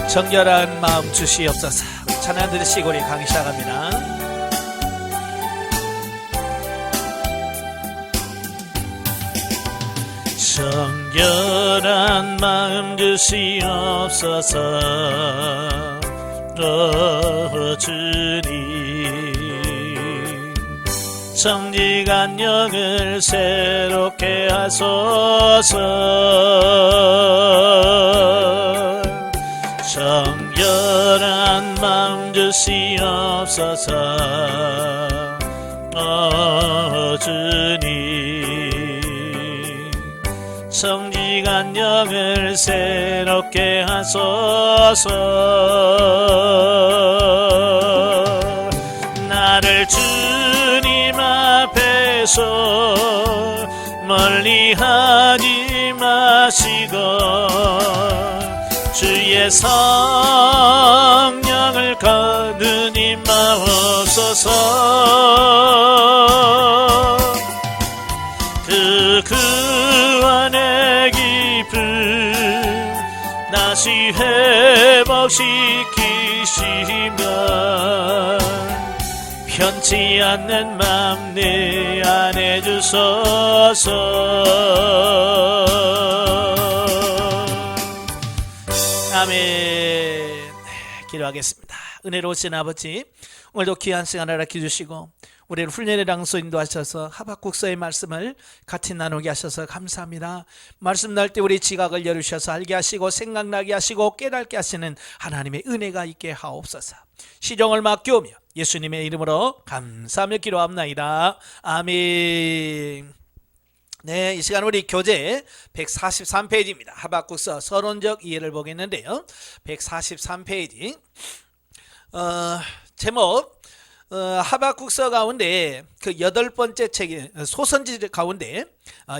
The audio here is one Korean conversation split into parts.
정결한 마음 주시옵소서. 찬양 들으시고 우리 강의 시작합니다. 정결한 마음 주시옵소서. 주님, 정직한 영을 새롭게 하소서. 정결한 마음 주시옵소서. 주님, 정직한 영을 새롭게 하소서. 나를 주님 앞에서 멀리하지 마시고 주의 성령을 거듭 임하옵소서. 그 구원의 기쁨 다시 회복시키시면 편치 않는 맘 내 안에 주소서. 아멘. 기도하겠습니다. 은혜로우신 아버지, 오늘도 귀한 시간 허락해 주시고 우리를 훈련의 장소 인도하셔서 하박국서의 말씀을 같이 나누게 하셔서 감사합니다. 말씀 날 때 우리 지각을 열으셔서 알게 하시고 생각나게 하시고 깨닫게 하시는 하나님의 은혜가 있게 하옵소서. 시종을 맡기오며 예수님의 이름으로 감사하며 기도합나이다. 아멘. 네, 이 시간 우리 교재 143페이지입니다. 하박국서 서론적 이해를 보겠는데요. 143페이지. 제목 하박국서 가운데 그 여덟 번째 책인 소선지 가운데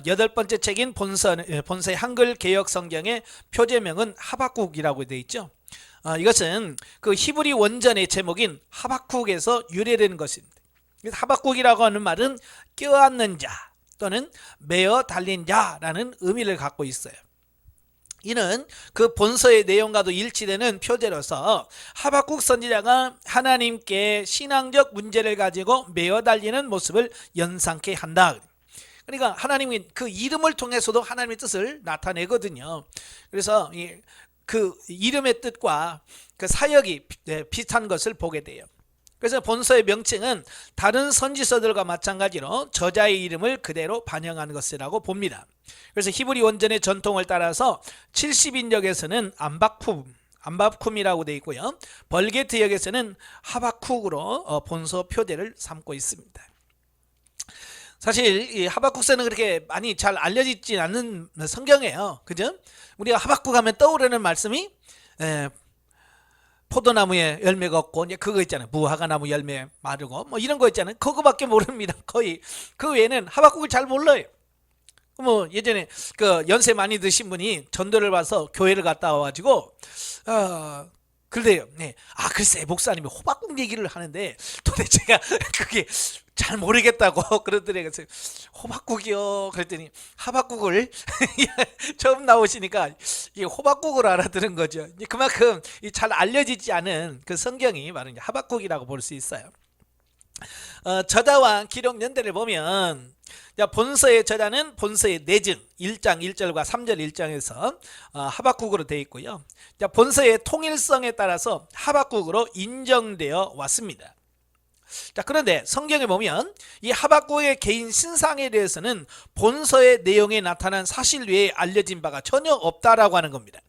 여덟 번째 책인 본서의 한글 개역 성경의 표제명은 하박국이라고 되어 있죠. 이것은 그 히브리 원전의 제목인 하박국에서 유래되는 것입니다. 하박국이라고 하는 말은 껴안는 자 또는 매어 달린 자라는 의미를 갖고 있어요. 이는 그 본서의 내용과도 일치되는 표제로서 하박국 선지자가 하나님께 신앙적 문제를 가지고 매어 달리는 모습을 연상케 한다. 그러니까 하나님이 그 이름을 통해서도 하나님의 뜻을 나타내거든요. 그래서 그 이름의 뜻과 그 사역이 비슷한 것을 보게 돼요. 그래서 본서의 명칭은 다른 선지서들과 마찬가지로 저자의 이름을 그대로 반영하는 것이라고 봅니다. 그래서 히브리 원전의 전통을 따라서 70인역에서는 암바쿰이라고 되어 있고요. 벌게트역에서는 하박국으로 본서 표제를 삼고 있습니다. 사실 이 하박국서는 그렇게 많이 잘 알려지지 않는 성경이에요. 그죠? 우리가 하박국 하면 떠오르는 말씀이 포도나무에 열매가 없고 이제 그거 있잖아요. 무화과나무 열매 마르고 뭐 이런 거 있잖아요. 그거밖에 모릅니다. 거의 그 외에는 하박국을 잘 몰라요. 뭐 예전에 그 연세 많이 드신 분이 전도를 봐서 교회를 갔다 와가지고 그래요. 네. 글쎄 목사님이 호박국 얘기를 하는데 도대체가 그게 잘 모르겠다고 그러더래요. 그래서 호박국이요. 그랬더니 하박국을 처음 나오시니까 이 호박국을 알아들은 거죠. 그만큼 잘 알려지지 않은 그 성경이 바로 하박국이라고 볼 수 있어요. 저자와 기록 연대를 보면 본서의 저자는 본서의 내증 1장 1절과 3절 1장에서 하박국으로 되어 있고요. 본서의 통일성에 따라서 하박국으로 인정되어 왔습니다. 그런데 성경에 보면 이 하박국의 개인 신상에 대해서는 본서의 내용에 나타난 사실 외에 알려진 바가 전혀 없다라고 하는 겁니다.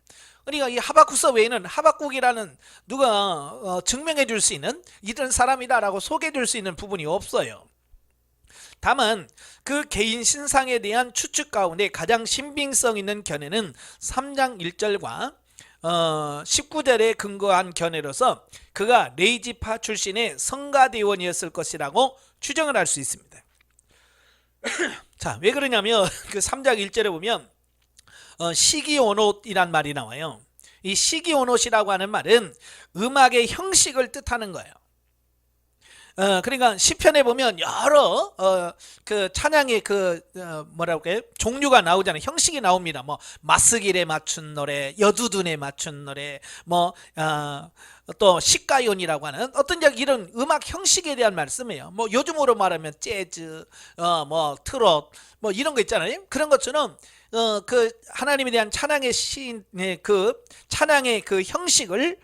그러니까 이 하박국서 외에는 하박국이라는 누가 증명해 줄 수 있는 이런 사람이다라고 소개해 줄 수 있는 부분이 없어요. 다만 그 개인 신상에 대한 추측 가운데 가장 신빙성 있는 견해는 3장 1절과 19절에 근거한 견해로서 그가 레이지파 출신의 성가대원이었을 것이라고 추정을 할 수 있습니다. 자, 왜 그러냐면 그 3장 1절에 보면 시기오롯이란 말이 나와요. 이 시기오롯이라고 하는 말은 음악의 형식을 뜻하는 거예요. 그러니까 시편에 보면 여러 그 찬양의 뭐라고 해요? 종류가 나오잖아요. 형식이 나옵니다. 뭐 마스길에 맞춘 노래, 여두둔에 맞춘 노래, 또 시가연이라고 하는 어떤 이런 음악 형식에 대한 말씀이에요. 뭐 요즘으로 말하면 재즈, 뭐 트롯, 뭐 이런 거 있잖아요. 그런 것처럼 그 하나님에 대한 찬양의 시인의 그 찬양의 그 형식을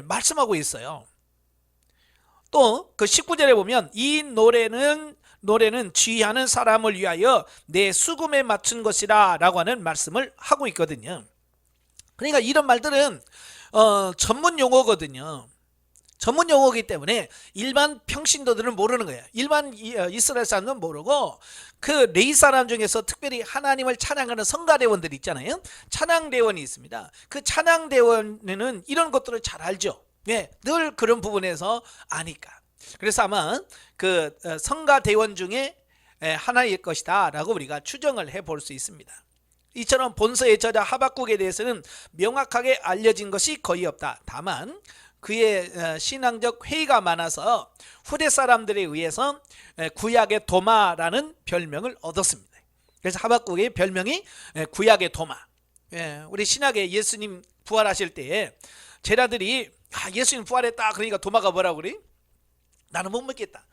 말씀하고 있어요. 또 그 19절에 보면 이 노래는 지휘하는 사람을 위하여 내 수금에 맞춘 것이라 라고 하는 말씀을 하고 있거든요. 그러니까 이런 말들은 전문 용어거든요. 전문 용어이기 때문에 일반 평신도들은 모르는 거예요. 일반 이스라엘 사람들은 모르고 그 레위 사람 중에서 특별히 하나님을 찬양하는 성가대원들이 있잖아요. 찬양대원이 있습니다. 그 찬양대원에는 이런 것들을 잘 알죠. 네, 늘 그런 부분에서 아니까. 그래서 아마 그 성가대원 중에 하나일 것이다 라고 우리가 추정을 해볼 수 있습니다. 이처럼 본서의 저자 하박국에 대해서는 명확하게 알려진 것이 거의 없다. 다만 그의 신앙적 회의가 많아서 후대 사람들에 의해서 구약의 도마라는 별명을 얻었습니다. 그래서 하박국의 별명이 구약의 도마. 우리 신약에 예수님 부활하실 때에 제자들이 예수님 부활했다 그러니까 도마가 뭐라고 그래? 나는 못 믿겠다.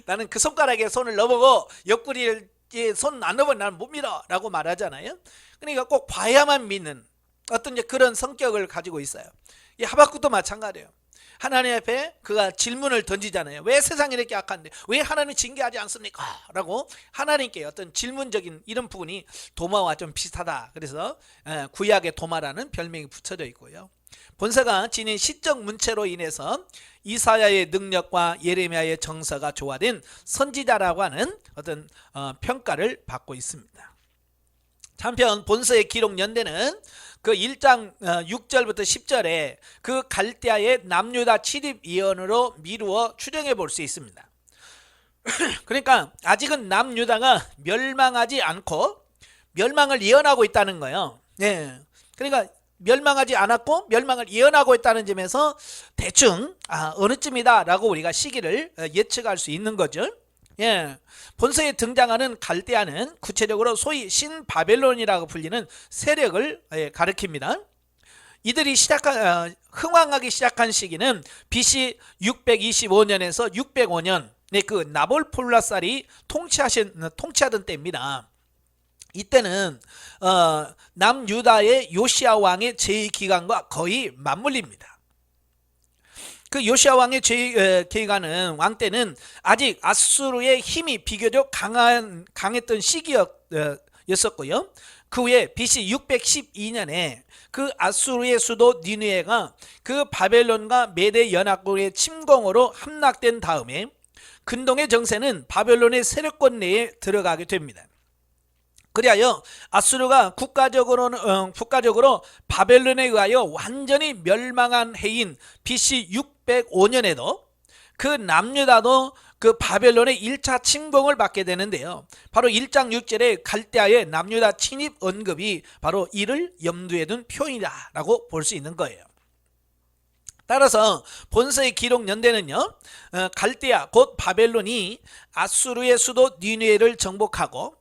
나는 그 손가락에 손을 넣어보고 옆구리에 손 안 넣으면 나는 못 믿어 라고 말하잖아요. 그러니까 꼭 봐야만 믿는 어떤 그런 성격을 가지고 있어요. 이 하박국도 마찬가지예요. 하나님 앞에 그가 질문을 던지잖아요. 왜 세상이 이렇게 악한데 왜 하나님 징계하지 않습니까? 라고 하나님께 어떤 질문적인 이런 부분이 도마와 좀 비슷하다. 그래서 구약의 도마라는 별명이 붙여져 있고요. 본서가 지닌 시적 문체로 인해서 이사야의 능력과 예레미야의 정서가 조화된 선지자라고 하는 어떤 평가를 받고 있습니다. 한편 본서의 기록 연대는 그 1장 6절부터 10절에 그 갈대아의 남유다 침입 예언으로 미루어 추정해 볼 수 있습니다. 그러니까 아직은 남유다가 멸망하지 않고 멸망을 예언하고 있다는 거예요. 그러니까 멸망하지 않았고 멸망을 예언하고 있다는 점에서 대충 어느 쯤이다 라고 우리가 시기를 예측할 수 있는 거죠. 본서에 등장하는 갈대아는 구체적으로 소위 신바벨론이라고 불리는 세력을 가리킵니다. 이들이 흥왕하기 시작한 시기는 BC 625년에서 605년 그 나볼폴라살이 통치하던 때입니다. 이때는 남유다의 요시야 왕의 제위 기간과 거의 맞물립니다. 그 요시야 왕의 제위 기간은 왕 때는 아직 아수르의 힘이 비교적 강했던 시기였었고요. 그 후에 BC 612년에 그 아수르의 수도 니느웨가 그 바벨론과 메대 연합국의 침공으로 함락된 다음에 근동의 정세는 바벨론의 세력권 내에 들어가게 됩니다. 그리하여 아수르가 국가적으로 바벨론에 의하여 완전히 멸망한 해인 BC 605년에도 그 남유다도 그 바벨론의 1차 침공을 받게 되는데요. 바로 1장 6절에 갈대아의 남유다 침입 언급이 바로 이를 염두에 둔 표현이라고 볼 수 있는 거예요. 따라서 본서의 기록 연대는요, 갈대아 곧 바벨론이 아수르의 수도 니느웨를 정복하고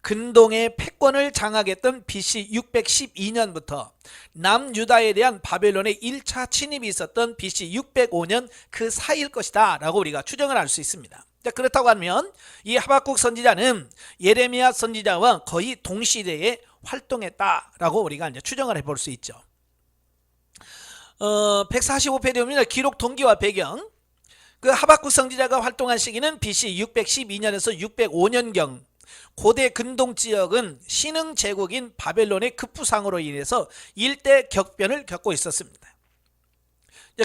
근동의 패권을 장악했던 BC 612년부터 남유다에 대한 바벨론의 1차 침입이 있었던 BC 605년 그 사이일 것이다 라고 우리가 추정을 할 수 있습니다. 그렇다고 하면 이 하박국 선지자는 예레미야 선지자와 거의 동시대에 활동했다라고 우리가 이제 추정을 해볼 수 있죠. 145페이지에 보면 기록 동기와 배경. 그 하박국 선지자가 활동한 시기는 BC 612년에서 605년경. 고대 근동 지역은 신흥 제국인 바벨론의 급부상으로 인해서 일대 격변을 겪고 있었습니다.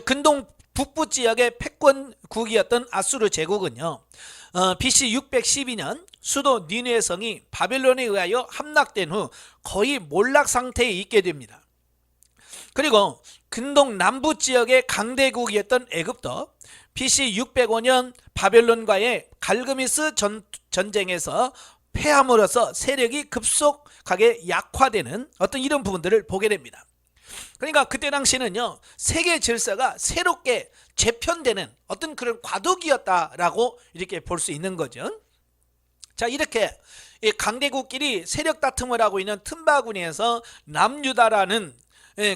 근동 북부 지역의 패권국이었던 아수르 제국은요, BC 612년 수도 니느웨 성이 바벨론에 의하여 함락된 후 거의 몰락 상태에 있게 됩니다. 그리고 근동 남부 지역의 강대국이었던 애굽도 BC 605년 바벨론과의 갈그미스 전쟁에서 패함으로써 세력이 급속하게 약화되는 어떤 이런 부분들을 보게 됩니다. 그러니까 그때 당시는요, 세계 질서가 새롭게 재편되는 어떤 그런 과도기였다라고 이렇게 볼 수 있는 거죠. 자, 이렇게 이 강대국끼리 세력 다툼을 하고 있는 틈바구니에서 남유다라는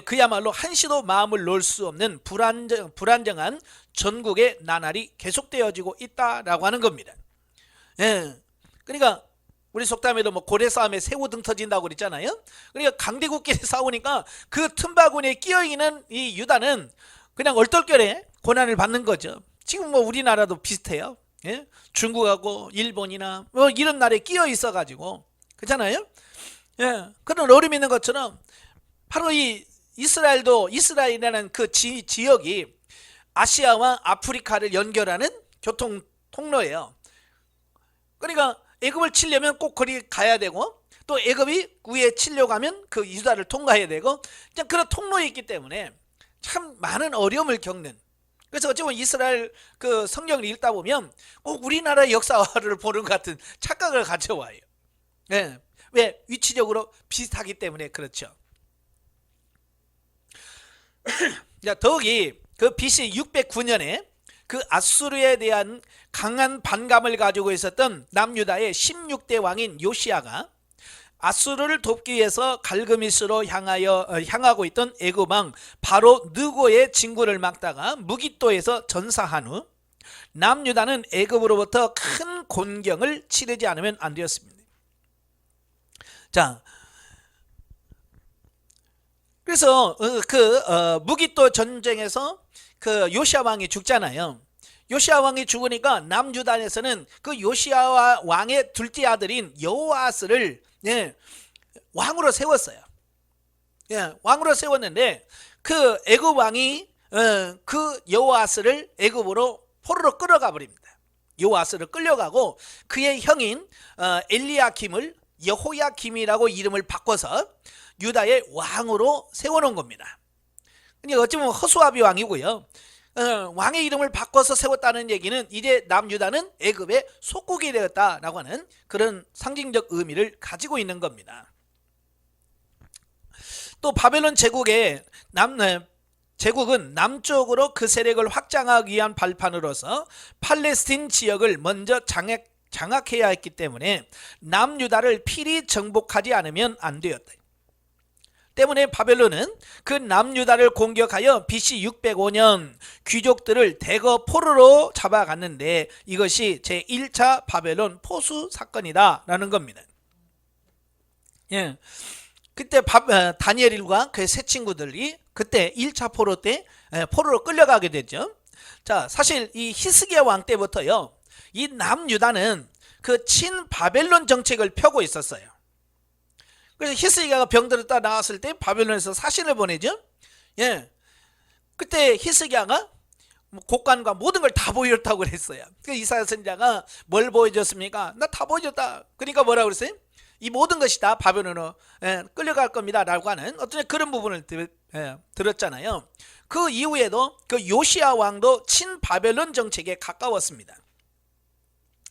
그야말로 한시도 마음을 놓을 수 없는 불안정한 전국의 나날이 계속되어지고 있다라고 하는 겁니다. 그러니까 우리 속담에도 뭐 고래 싸움에 새우 등 터진다고 그랬잖아요. 그러니까 강대국끼리 싸우니까 그 틈바구니에 끼어있는 이 유다는 그냥 얼떨결에 고난을 받는 거죠. 지금 뭐 우리나라도 비슷해요. 중국하고 일본이나 뭐 이런 나라에 끼어 있어 가지고 그렇잖아요. 그런 어려움이 있는 것처럼 바로 이 이스라엘이라는 그 지역이 아시아와 아프리카를 연결하는 교통 통로예요. 그러니까 애굽을 치려면 꼭 거기 가야 되고, 또 애굽이 위에 치려고 하면 그 유다를 통과해야 되고, 그냥 그런 통로에 있기 때문에 참 많은 어려움을 겪는. 그래서 어찌 보면 이스라엘 그 성경을 읽다 보면 꼭 우리나라의 역사를 보는 것 같은 착각을 가져와요. 왜? 위치적으로 비슷하기 때문에 그렇죠. 더욱이 그 BC 609년에 그 아수르에 대한 강한 반감을 가지고 있었던 남유다의 16대 왕인 요시야가 아수르를 돕기 위해서 갈그미스로 향하고 있던 애굽 왕 바로 느고의 진군을 막다가 무기또에서 전사한 후 남유다는 애굽으로부터 큰 곤경을 치르지 않으면 안 되었습니다. 자, 그래서 무기또 전쟁에서 그 요시야 왕이 죽잖아요. 요시야 왕이 죽으니까 남유다에서는 그 요시야 왕의 둘째 아들인 여호아스를 왕으로 세웠어요. 왕으로 세웠는데 그 애굽 왕이 그 여호아스를 애굽으로 포로로 끌어가 버립니다. 여호아스를 끌려가고 그의 형인 엘리야킴을 여호야킴이라고 이름을 바꿔서 유다의 왕으로 세워놓은 겁니다. 그러니까 어찌 보면 허수아비 왕이고요. 왕의 이름을 바꿔서 세웠다는 얘기는 이제 남유다는 애굽의 속국이 되었다라고 하는 그런 상징적 의미를 가지고 있는 겁니다. 또 바벨론 제국은 남쪽으로 그 세력을 확장하기 위한 발판으로서 팔레스틴 지역을 먼저 장악해야 했기 때문에 남유다를 필히 정복하지 않으면 안 되었다. 때문에 바벨론은 그 남유다를 공격하여 BC 605년 귀족들을 대거 포로로 잡아갔는데 이것이 제1차 바벨론 포수 사건이다 라는 겁니다. 그때 다니엘과 그의 세 친구들이 그때 1차 포로 때 포로로 끌려가게 되죠. 자, 사실 이 히스기야 왕 때부터요, 이 남유다는 그 친바벨론 정책을 펴고 있었어요. 그래서 히스기야가 병들었다 나왔을 때 바벨론에서 사신을 보내죠. 그때 히스기야가 곡간과 모든 걸 다 보여줬다고 그랬어요. 그 이사야 선지자가 뭘 보여줬습니까? 나 다 보여줬다. 그러니까 뭐라고 그랬어요? 이 모든 것이 다 바벨론으로 끌려갈 겁니다 라고 하는 어떤 그런 부분을 들었잖아요. 그 이후에도 그 요시야 왕도 친바벨론 정책에 가까웠습니다.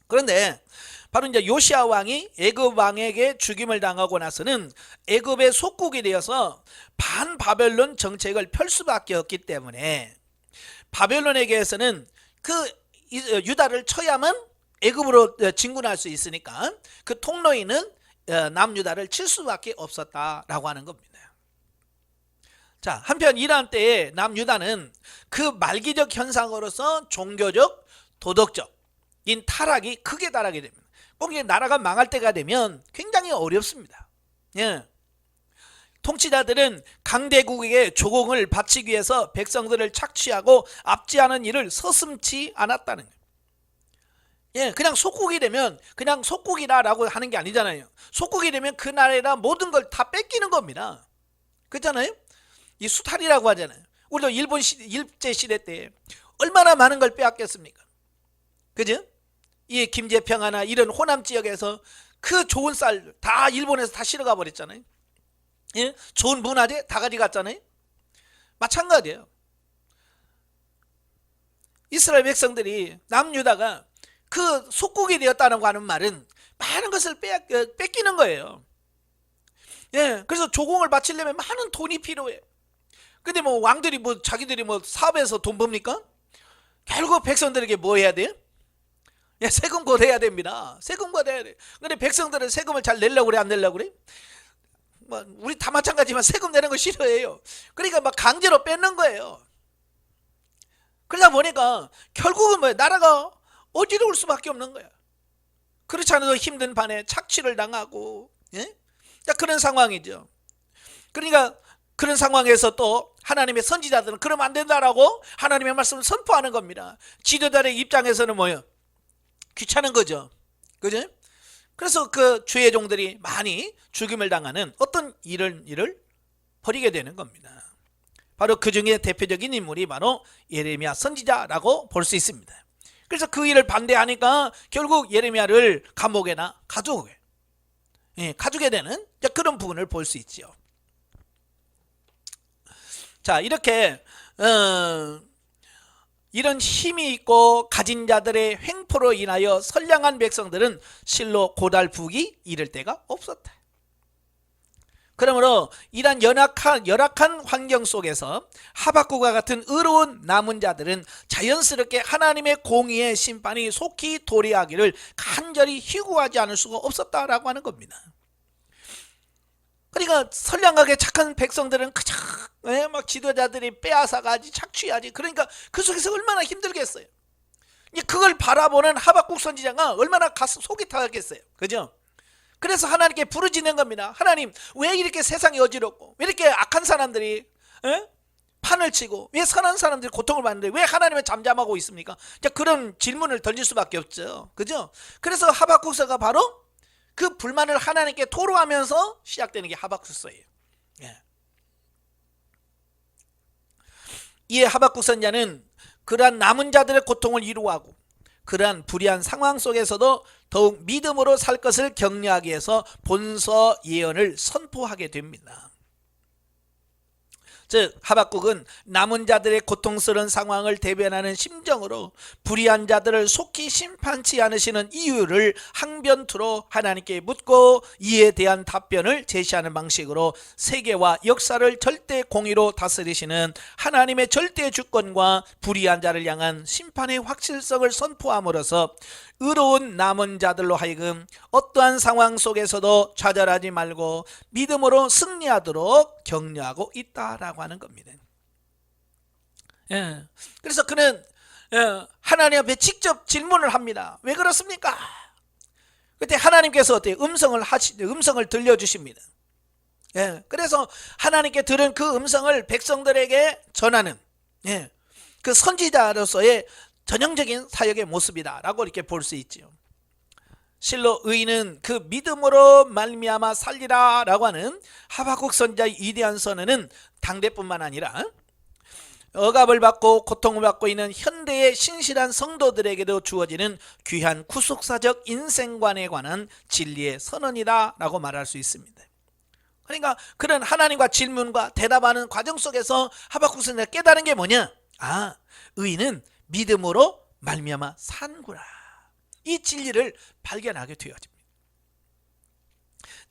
그런데 바로 이제 요시야 왕이 애굽 왕에게 죽임을 당하고 나서는 애굽의 속국이 되어서 반바벨론 정책을 펼 수밖에 없기 때문에 바벨론에게서는 그 유다를 쳐야만 애굽으로 진군할 수 있으니까 그 통로에는 남유다를 칠 수밖에 없었다라고 하는 겁니다. 자, 한편 이러한 때에 남유다는 그 말기적 현상으로서 종교적, 도덕적인 타락이 크게 달하게 됩니다. 꼭 나라가 망할 때가 되면 굉장히 어렵습니다. 통치자들은 강대국에게 조공을 바치기 위해서 백성들을 착취하고 압제하는 일을 서슴지 않았다는 거예요. 그냥 속국이 되면 그냥 속국이다라고 하는 게 아니잖아요. 속국이 되면 그 나라에다 모든 걸 다 뺏기는 겁니다. 그렇잖아요. 이 수탈이라고 하잖아요. 우리도 일제 시대 때 얼마나 많은 걸 빼앗겼습니까? 그죠? 이 김제평화나 이런 호남 지역에서 그 좋은 쌀 다 일본에서 다 실어가 버렸잖아요. 좋은 문화재 다 가져갔잖아요. 마찬가지예요. 이스라엘 백성들이 남유다가 그 속국이 되었다고 하는 말은 많은 것을 뺏기는 거예요. 그래서 조공을 바치려면 많은 돈이 필요해요. 근데 뭐 왕들이 뭐 자기들이 뭐 사업해서 돈 법니까? 결국 백성들에게 뭐 해야 돼요? 야, 세금 걷어야 됩니다. 세금 걷어야 돼. 근데 백성들은 세금을 잘 내려고 그래, 안 내려고 그래? 뭐 우리 다 마찬가지지만 세금 내는 거 싫어해요. 그러니까 막 강제로 뺏는 거예요. 그러다 보니까 결국은 뭐야? 나라가 어지러울 수밖에 없는 거야. 그렇지 않아도 힘든 반에 착취를 당하고, 예? 자, 그런 상황이죠. 그러니까 그런 상황에서 또 하나님의 선지자들은 그러면 안 된다라고 하나님의 말씀을 선포하는 겁니다. 지도자의 입장에서는 뭐예요? 귀찮은 거죠. 그죠? 그래서 그 주의 종들이 많이 죽임을 당하는 어떤 일을 벌이게 되는 겁니다. 바로 그 중에 대표적인 인물이 바로 예레미야 선지자라고 볼 수 있습니다. 그래서 그 일을 반대하니까 결국 예레미야를 감옥에나 가두게 되는 그런 부분을 볼 수 있죠. 자, 이렇게 이런 힘이 있고 가진 자들의 횡포로 인하여 선량한 백성들은 실로 고달프기 이를 데가 없었다. 그러므로 이런 열악한 환경 속에서 하박국과 같은 의로운 남은 자들은 자연스럽게 하나님의 공의의 심판이 속히 도래하기를 간절히 희구하지 않을 수가 없었다라고 하는 겁니다. 그러니까 선량하게 착한 백성들은 그저 막 지도자들이 빼앗아가지 착취하지. 그러니까 그 속에서 얼마나 힘들겠어요. 그걸 바라보는 하박국 선지자가 얼마나 가슴 속이 타겠어요. 그죠? 그래서 하나님께 부르짖는 겁니다. 하나님, 왜 이렇게 세상이 어지럽고 왜 이렇게 악한 사람들이 판을 치고 왜 선한 사람들이 고통을 받는데 왜 하나님은 잠잠하고 있습니까? 그런 질문을 던질 수밖에 없죠. 그죠? 그래서 하박국서가 바로 그 불만을 하나님께 토로하면서 시작되는 게 하박국서예요. 예. 이에 하박국 선지자는 그러한 남은 자들의 고통을 이루하고 그러한 불의한 상황 속에서도 더욱 믿음으로 살 것을 격려하기 위해서 본서 예언을 선포하게 됩니다. 즉 하박국은 남은 자들의 고통스러운 상황을 대변하는 심정으로 불의한 자들을 속히 심판치 않으시는 이유를 항변투로 하나님께 묻고 이에 대한 답변을 제시하는 방식으로 세계와 역사를 절대 공의로 다스리시는 하나님의 절대 주권과 불의한 자를 향한 심판의 확실성을 선포함으로써 의로운 남은 자들로 하여금 어떠한 상황 속에서도 좌절하지 말고 믿음으로 승리하도록 격려하고 있다라고 하는 겁니다. 예. 그래서 그는 하나님 앞에 직접 질문을 합니다. 왜 그렇습니까? 그때 하나님께서 어때요? 음성을 들려주십니다. 예. 그래서 하나님께 들은 그 음성을 백성들에게 전하는 그 선지자로서의 전형적인 사역의 모습이다라고 이렇게 볼 수 있죠. 실로 의인은 그 믿음으로 말미암아 살리라라고 하는 하박국 선지자의 위대한 선언은 당대뿐만 아니라 억압을 받고 고통을 받고 있는 현대의 신실한 성도들에게도 주어지는 귀한 구속사적 인생관에 관한 진리의 선언이다라고 말할 수 있습니다. 그러니까 그런 하나님과 질문과 대답하는 과정 속에서 하박국 선지자가 깨달은 게 뭐냐? 의인은 믿음으로 말미암아 산구나. 이 진리를 발견하게 되어집니다.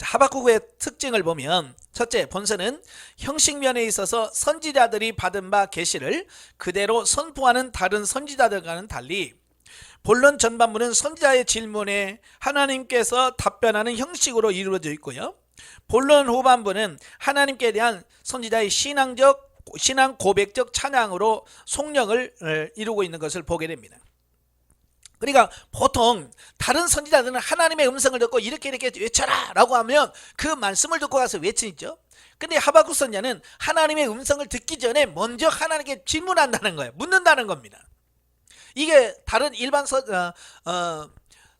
하박국의 특징을 보면 첫째, 본서는 형식면에 있어서 선지자들이 받은 바 계시를 그대로 선포하는 다른 선지자들과는 달리 본론 전반부는 선지자의 질문에 하나님께서 답변하는 형식으로 이루어져 있고요. 본론 후반부는 하나님께 대한 선지자의 신앙 고백적 찬양으로 속령을 이루고 있는 것을 보게 됩니다. 그러니까 보통 다른 선지자들은 하나님의 음성을 듣고 이렇게 외쳐라 라고 하면 그 말씀을 듣고 가서 외치죠. 근데 하박국 선지자는 하나님의 음성을 듣기 전에 먼저 하나님께 질문한다는 거예요. 묻는다는 겁니다. 이게 다른 일반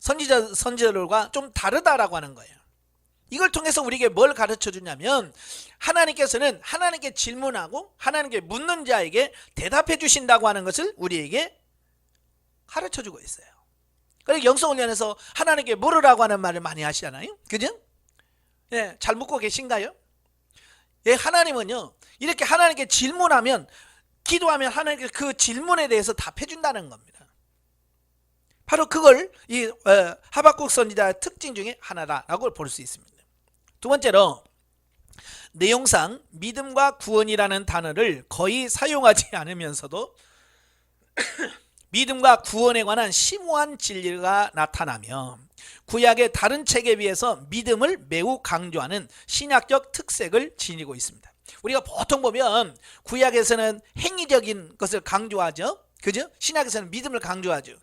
선지자들과 좀 다르다라고 하는 거예요. 이걸 통해서 우리에게 뭘 가르쳐 주냐면 하나님께서는 하나님께 질문하고 하나님께 묻는 자에게 대답해 주신다고 하는 것을 우리에게 가르쳐 주고 있어요. 그리고 영성훈련에서 하나님께 물으라고 하는 말을 많이 하시잖아요. 그죠? 예, 잘 묻고 계신가요? 예, 하나님은요 이렇게 하나님께 질문하면 기도하면 하나님께 그 질문에 대해서 답해 준다는 겁니다. 바로 그걸 이 하박국 선지자의 특징 중에 하나다라고 볼 수 있습니다. 두 번째로 내용상 믿음과 구원이라는 단어를 거의 사용하지 않으면서도 믿음과 구원에 관한 심오한 진리가 나타나며 구약의 다른 책에 비해서 믿음을 매우 강조하는 신학적 특색을 지니고 있습니다. 우리가 보통 보면 구약에서는 행위적인 것을 강조하죠. 그죠? 신약에서는 믿음을 강조하죠.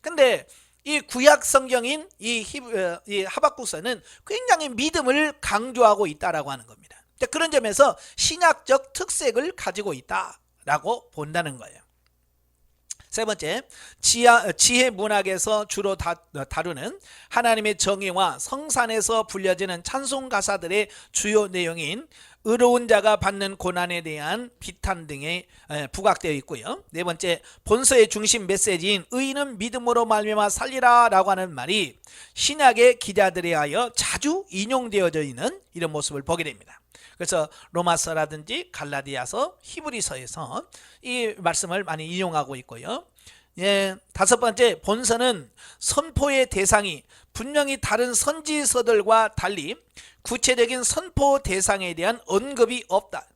근데 이 구약 성경인 이 하박국서는 굉장히 믿음을 강조하고 있다라고 하는 겁니다. 그런 점에서 신학적 특색을 가지고 있다라고 본다는 거예요. 세 번째, 지혜 문학에서 주로 다루는 하나님의 정의와 성산에서 불려지는 찬송 가사들의 주요 내용인 의로운 자가 받는 고난에 대한 비탄 등에 부각되어 있고요. 네 번째, 본서의 중심 메시지인 의인은 믿음으로 말미암아 살리라 라고 하는 말이 신약의 기자들에 의하여 자주 인용되어져 있는 이런 모습을 보게 됩니다. 그래서 로마서라든지 갈라디아서, 히브리서에서 이 말씀을 많이 인용하고 있고요. 다섯 번째, 본서는 선포의 대상이 분명히 다른 선지서들과 달리 구체적인 선포 대상에 대한 언급이 없다.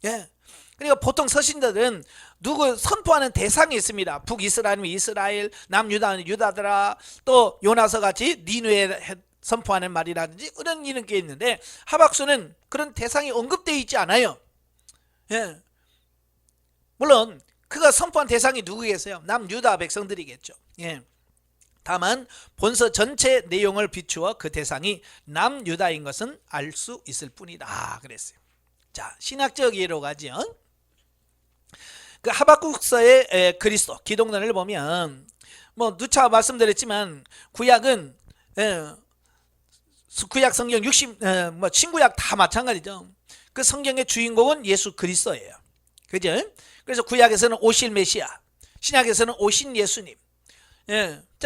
그러니까 보통 서신들은 누구 선포하는 대상이 있습니다. 북이스라엘이면 이스라엘, 남유다는 유다더라, 또 요나서 같이 니느에 선포하는 말이라든지 이런 게 있는데 하박서는 그런 대상이 언급되어 있지 않아요. 물론 그가 선포한 대상이 누구겠어요? 남유다 백성들이겠죠. 다만 본서 전체 내용을 비추어 그 대상이 남유다인 것은 알 수 있을 뿐이다 그랬어요. 자, 신학적 이해로 가죠. 그 하박국서의 그리스도 기독론을 보면 누차 말씀드렸지만 구약은 구약 성경 60 신구약 다 마찬가지죠. 그 성경의 주인공은 예수 그리스도예요. 그죠? 그래서 구약에서는 오실 메시아, 신약에서는 오신 예수님.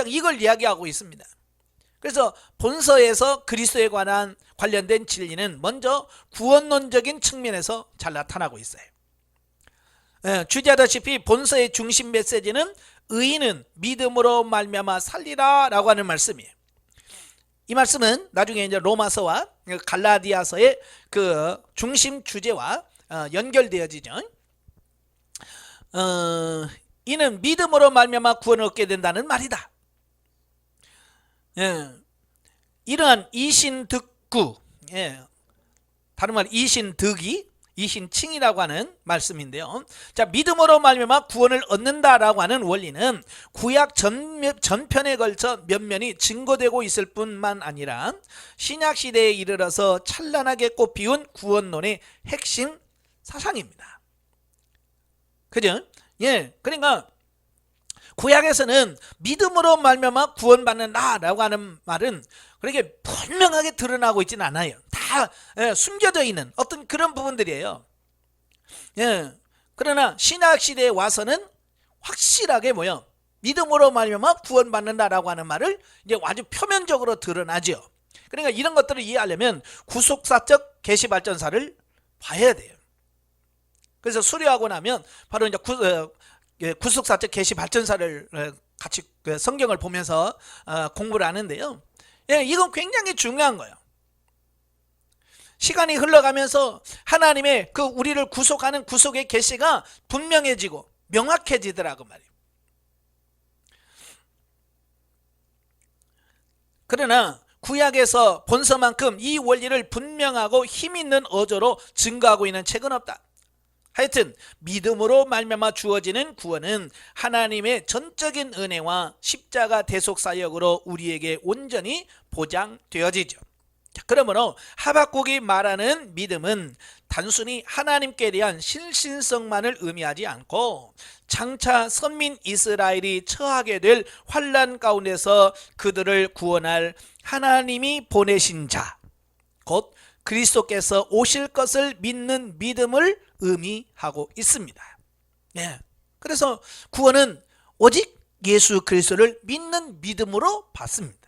이걸 이야기하고 있습니다. 그래서 본서에서 그리스도에 관련된 진리는 먼저 구원론적인 측면에서 잘 나타나고 있어요. 주제하다시피 본서의 중심 메시지는 의인은 믿음으로 말미암아 살리라 라고 하는 말씀이에요. 이 말씀은 나중에 이제 로마서와 갈라디아서의 그 중심 주제와 연결되어지죠. 이는 믿음으로 말미암아 구원을 얻게 된다는 말이다. 이러한 이신득구, 다른 말 이신득이 이신칭이라고 하는 말씀인데요. 자, 믿음으로 말미암아 구원을 얻는다라고 하는 원리는 구약 전편에 걸쳐 면면이 증거되고 있을 뿐만 아니라 신약 시대에 이르러서 찬란하게 꽃피운 구원론의 핵심 사상입니다. 그죠? 그러니까 구약에서는 믿음으로 말미암아 구원받는다라고 하는 말은 그렇게 분명하게 드러나고 있지는 않아요. 다 숨겨져 있는 어떤 그런 부분들이에요. 그러나 신약 시대에 와서는 확실하게 믿음으로 말미암아 구원받는다라고 하는 말을 이제 아주 표면적으로 드러나죠. 그러니까 이런 것들을 이해하려면 구속사적 계시발전사를 봐야 돼요. 그래서 수료하고 나면 바로 이제 구속사적 계시발전사를 같이 성경을 보면서 공부를 하는데요. 이건 굉장히 중요한 거예요. 시간이 흘러가면서 하나님의 그 우리를 구속하는 구속의 계시가 분명해지고 명확해지더라고 말이에요. 그러나 구약에서 본서만큼 이 원리를 분명하고 힘있는 어조로 증거하고 있는 책은 없다. 하여튼 믿음으로 말미암아 주어지는 구원은 하나님의 전적인 은혜와 십자가 대속 사역으로 우리에게 온전히 보장되어지죠. 자, 그러므로 하박국이 말하는 믿음은 단순히 하나님께 대한 신신성만을 의미하지 않고 장차 선민 이스라엘이 처하게 될 환난 가운데서 그들을 구원할 하나님이 보내신 자, 곧 그리스도께서 오실 것을 믿는 믿음을 의미하고 있습니다. 그래서 구원은 오직 예수 그리스도를 믿는 믿음으로 받습니다.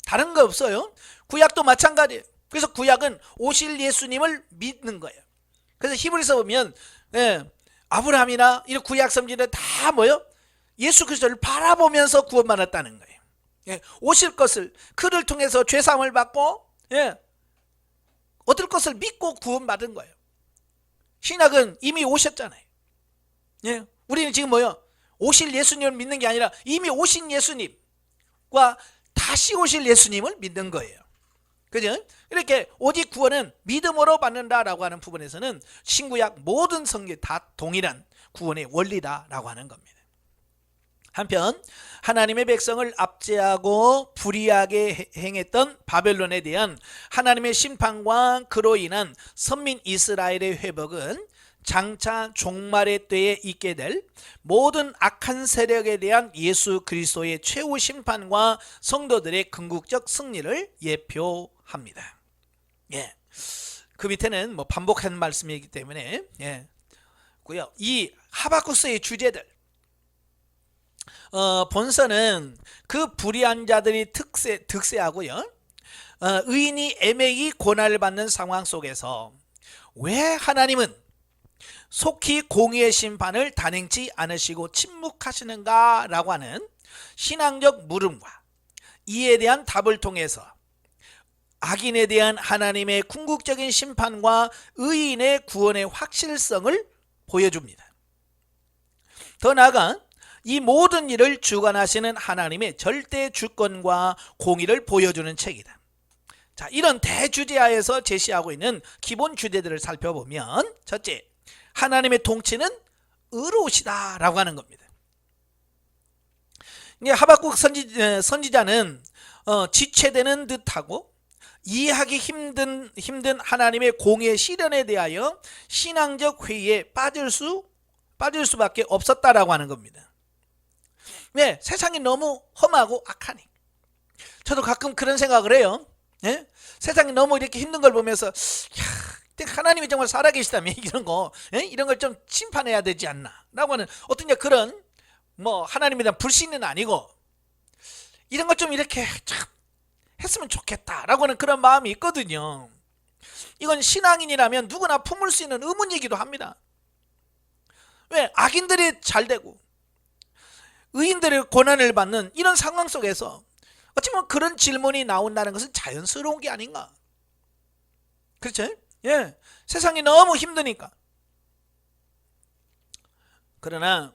다른 거 없어요. 구약도 마찬가지예요. 그래서 구약은 오실 예수님을 믿는 거예요. 그래서 히브리서 보면 아브라함이나 이런 구약 선지자들 다 예수 그리스도를 바라보면서 구원받았다는 거예요. 오실 것을 그를 통해서 죄사함을 받고 얻을 것을 믿고 구원받은 거예요. 신약은 이미 오셨잖아요. 우리는 지금 오실 예수님을 믿는 게 아니라 이미 오신 예수님과 다시 오실 예수님을 믿는 거예요. 그죠? 이렇게 오직 구원은 믿음으로 받는다라고 하는 부분에서는 신구약 모든 성경 다 동일한 구원의 원리다라고 하는 겁니다. 한편 하나님의 백성을 압제하고 불의하게 행했던 바벨론에 대한 하나님의 심판과 그로 인한 선민 이스라엘의 회복은 장차 종말의 때에 있게 될 모든 악한 세력에 대한 예수 그리스도의 최후 심판과 성도들의 궁극적 승리를 예표합니다. 예. 그 밑에는 뭐 반복한 말씀이기 때문에 이 하박국서의 주제들 본서는 그 불의한 자들이 득세하고요. 의인이 애매히 고난을 받는 상황 속에서 왜 하나님은 속히 공의의 심판을 단행치 않으시고 침묵하시는가 라고 하는 신앙적 물음과 이에 대한 답을 통해서 악인에 대한 하나님의 궁극적인 심판과 의인의 구원의 확실성을 보여줍니다. 더 나아가 이 모든 일을 주관하시는 하나님의 절대 주권과 공의를 보여주는 책이다. 자, 이런 대주제하에서 제시하고 있는 기본 주제들을 살펴보면 첫째, 하나님의 통치는 의로우시다라고 하는 겁니다. 하박국 선지자는 지체되는 듯하고 이해하기 힘든 하나님의 공의 시련에 대하여 신앙적 회의에 빠질 수밖에 없었다라고 하는 겁니다. 왜? 세상이 너무 험하고 악하니. 저도 가끔 그런 생각을 해요. 예? 세상이 너무 이렇게 힘든 걸 보면서 하나님이 정말 살아계시다면 이런 걸 좀 심판해야 되지 않나 라고 하는 어떤 그런 뭐 하나님에 대한 불신은 아니고 이런 걸 좀 이렇게 참 했으면 좋겠다라고 하는 그런 마음이 있거든요. 이건 신앙인이라면 누구나 품을 수 있는 의문이기도 합니다. 왜? 악인들이 잘 되고 의인들의 고난을 받는 이런 상황 속에서 어찌 보면 그런 질문이 나온다는 것은 자연스러운 게 아닌가. 그렇죠? 예, 세상이 너무 힘드니까. 그러나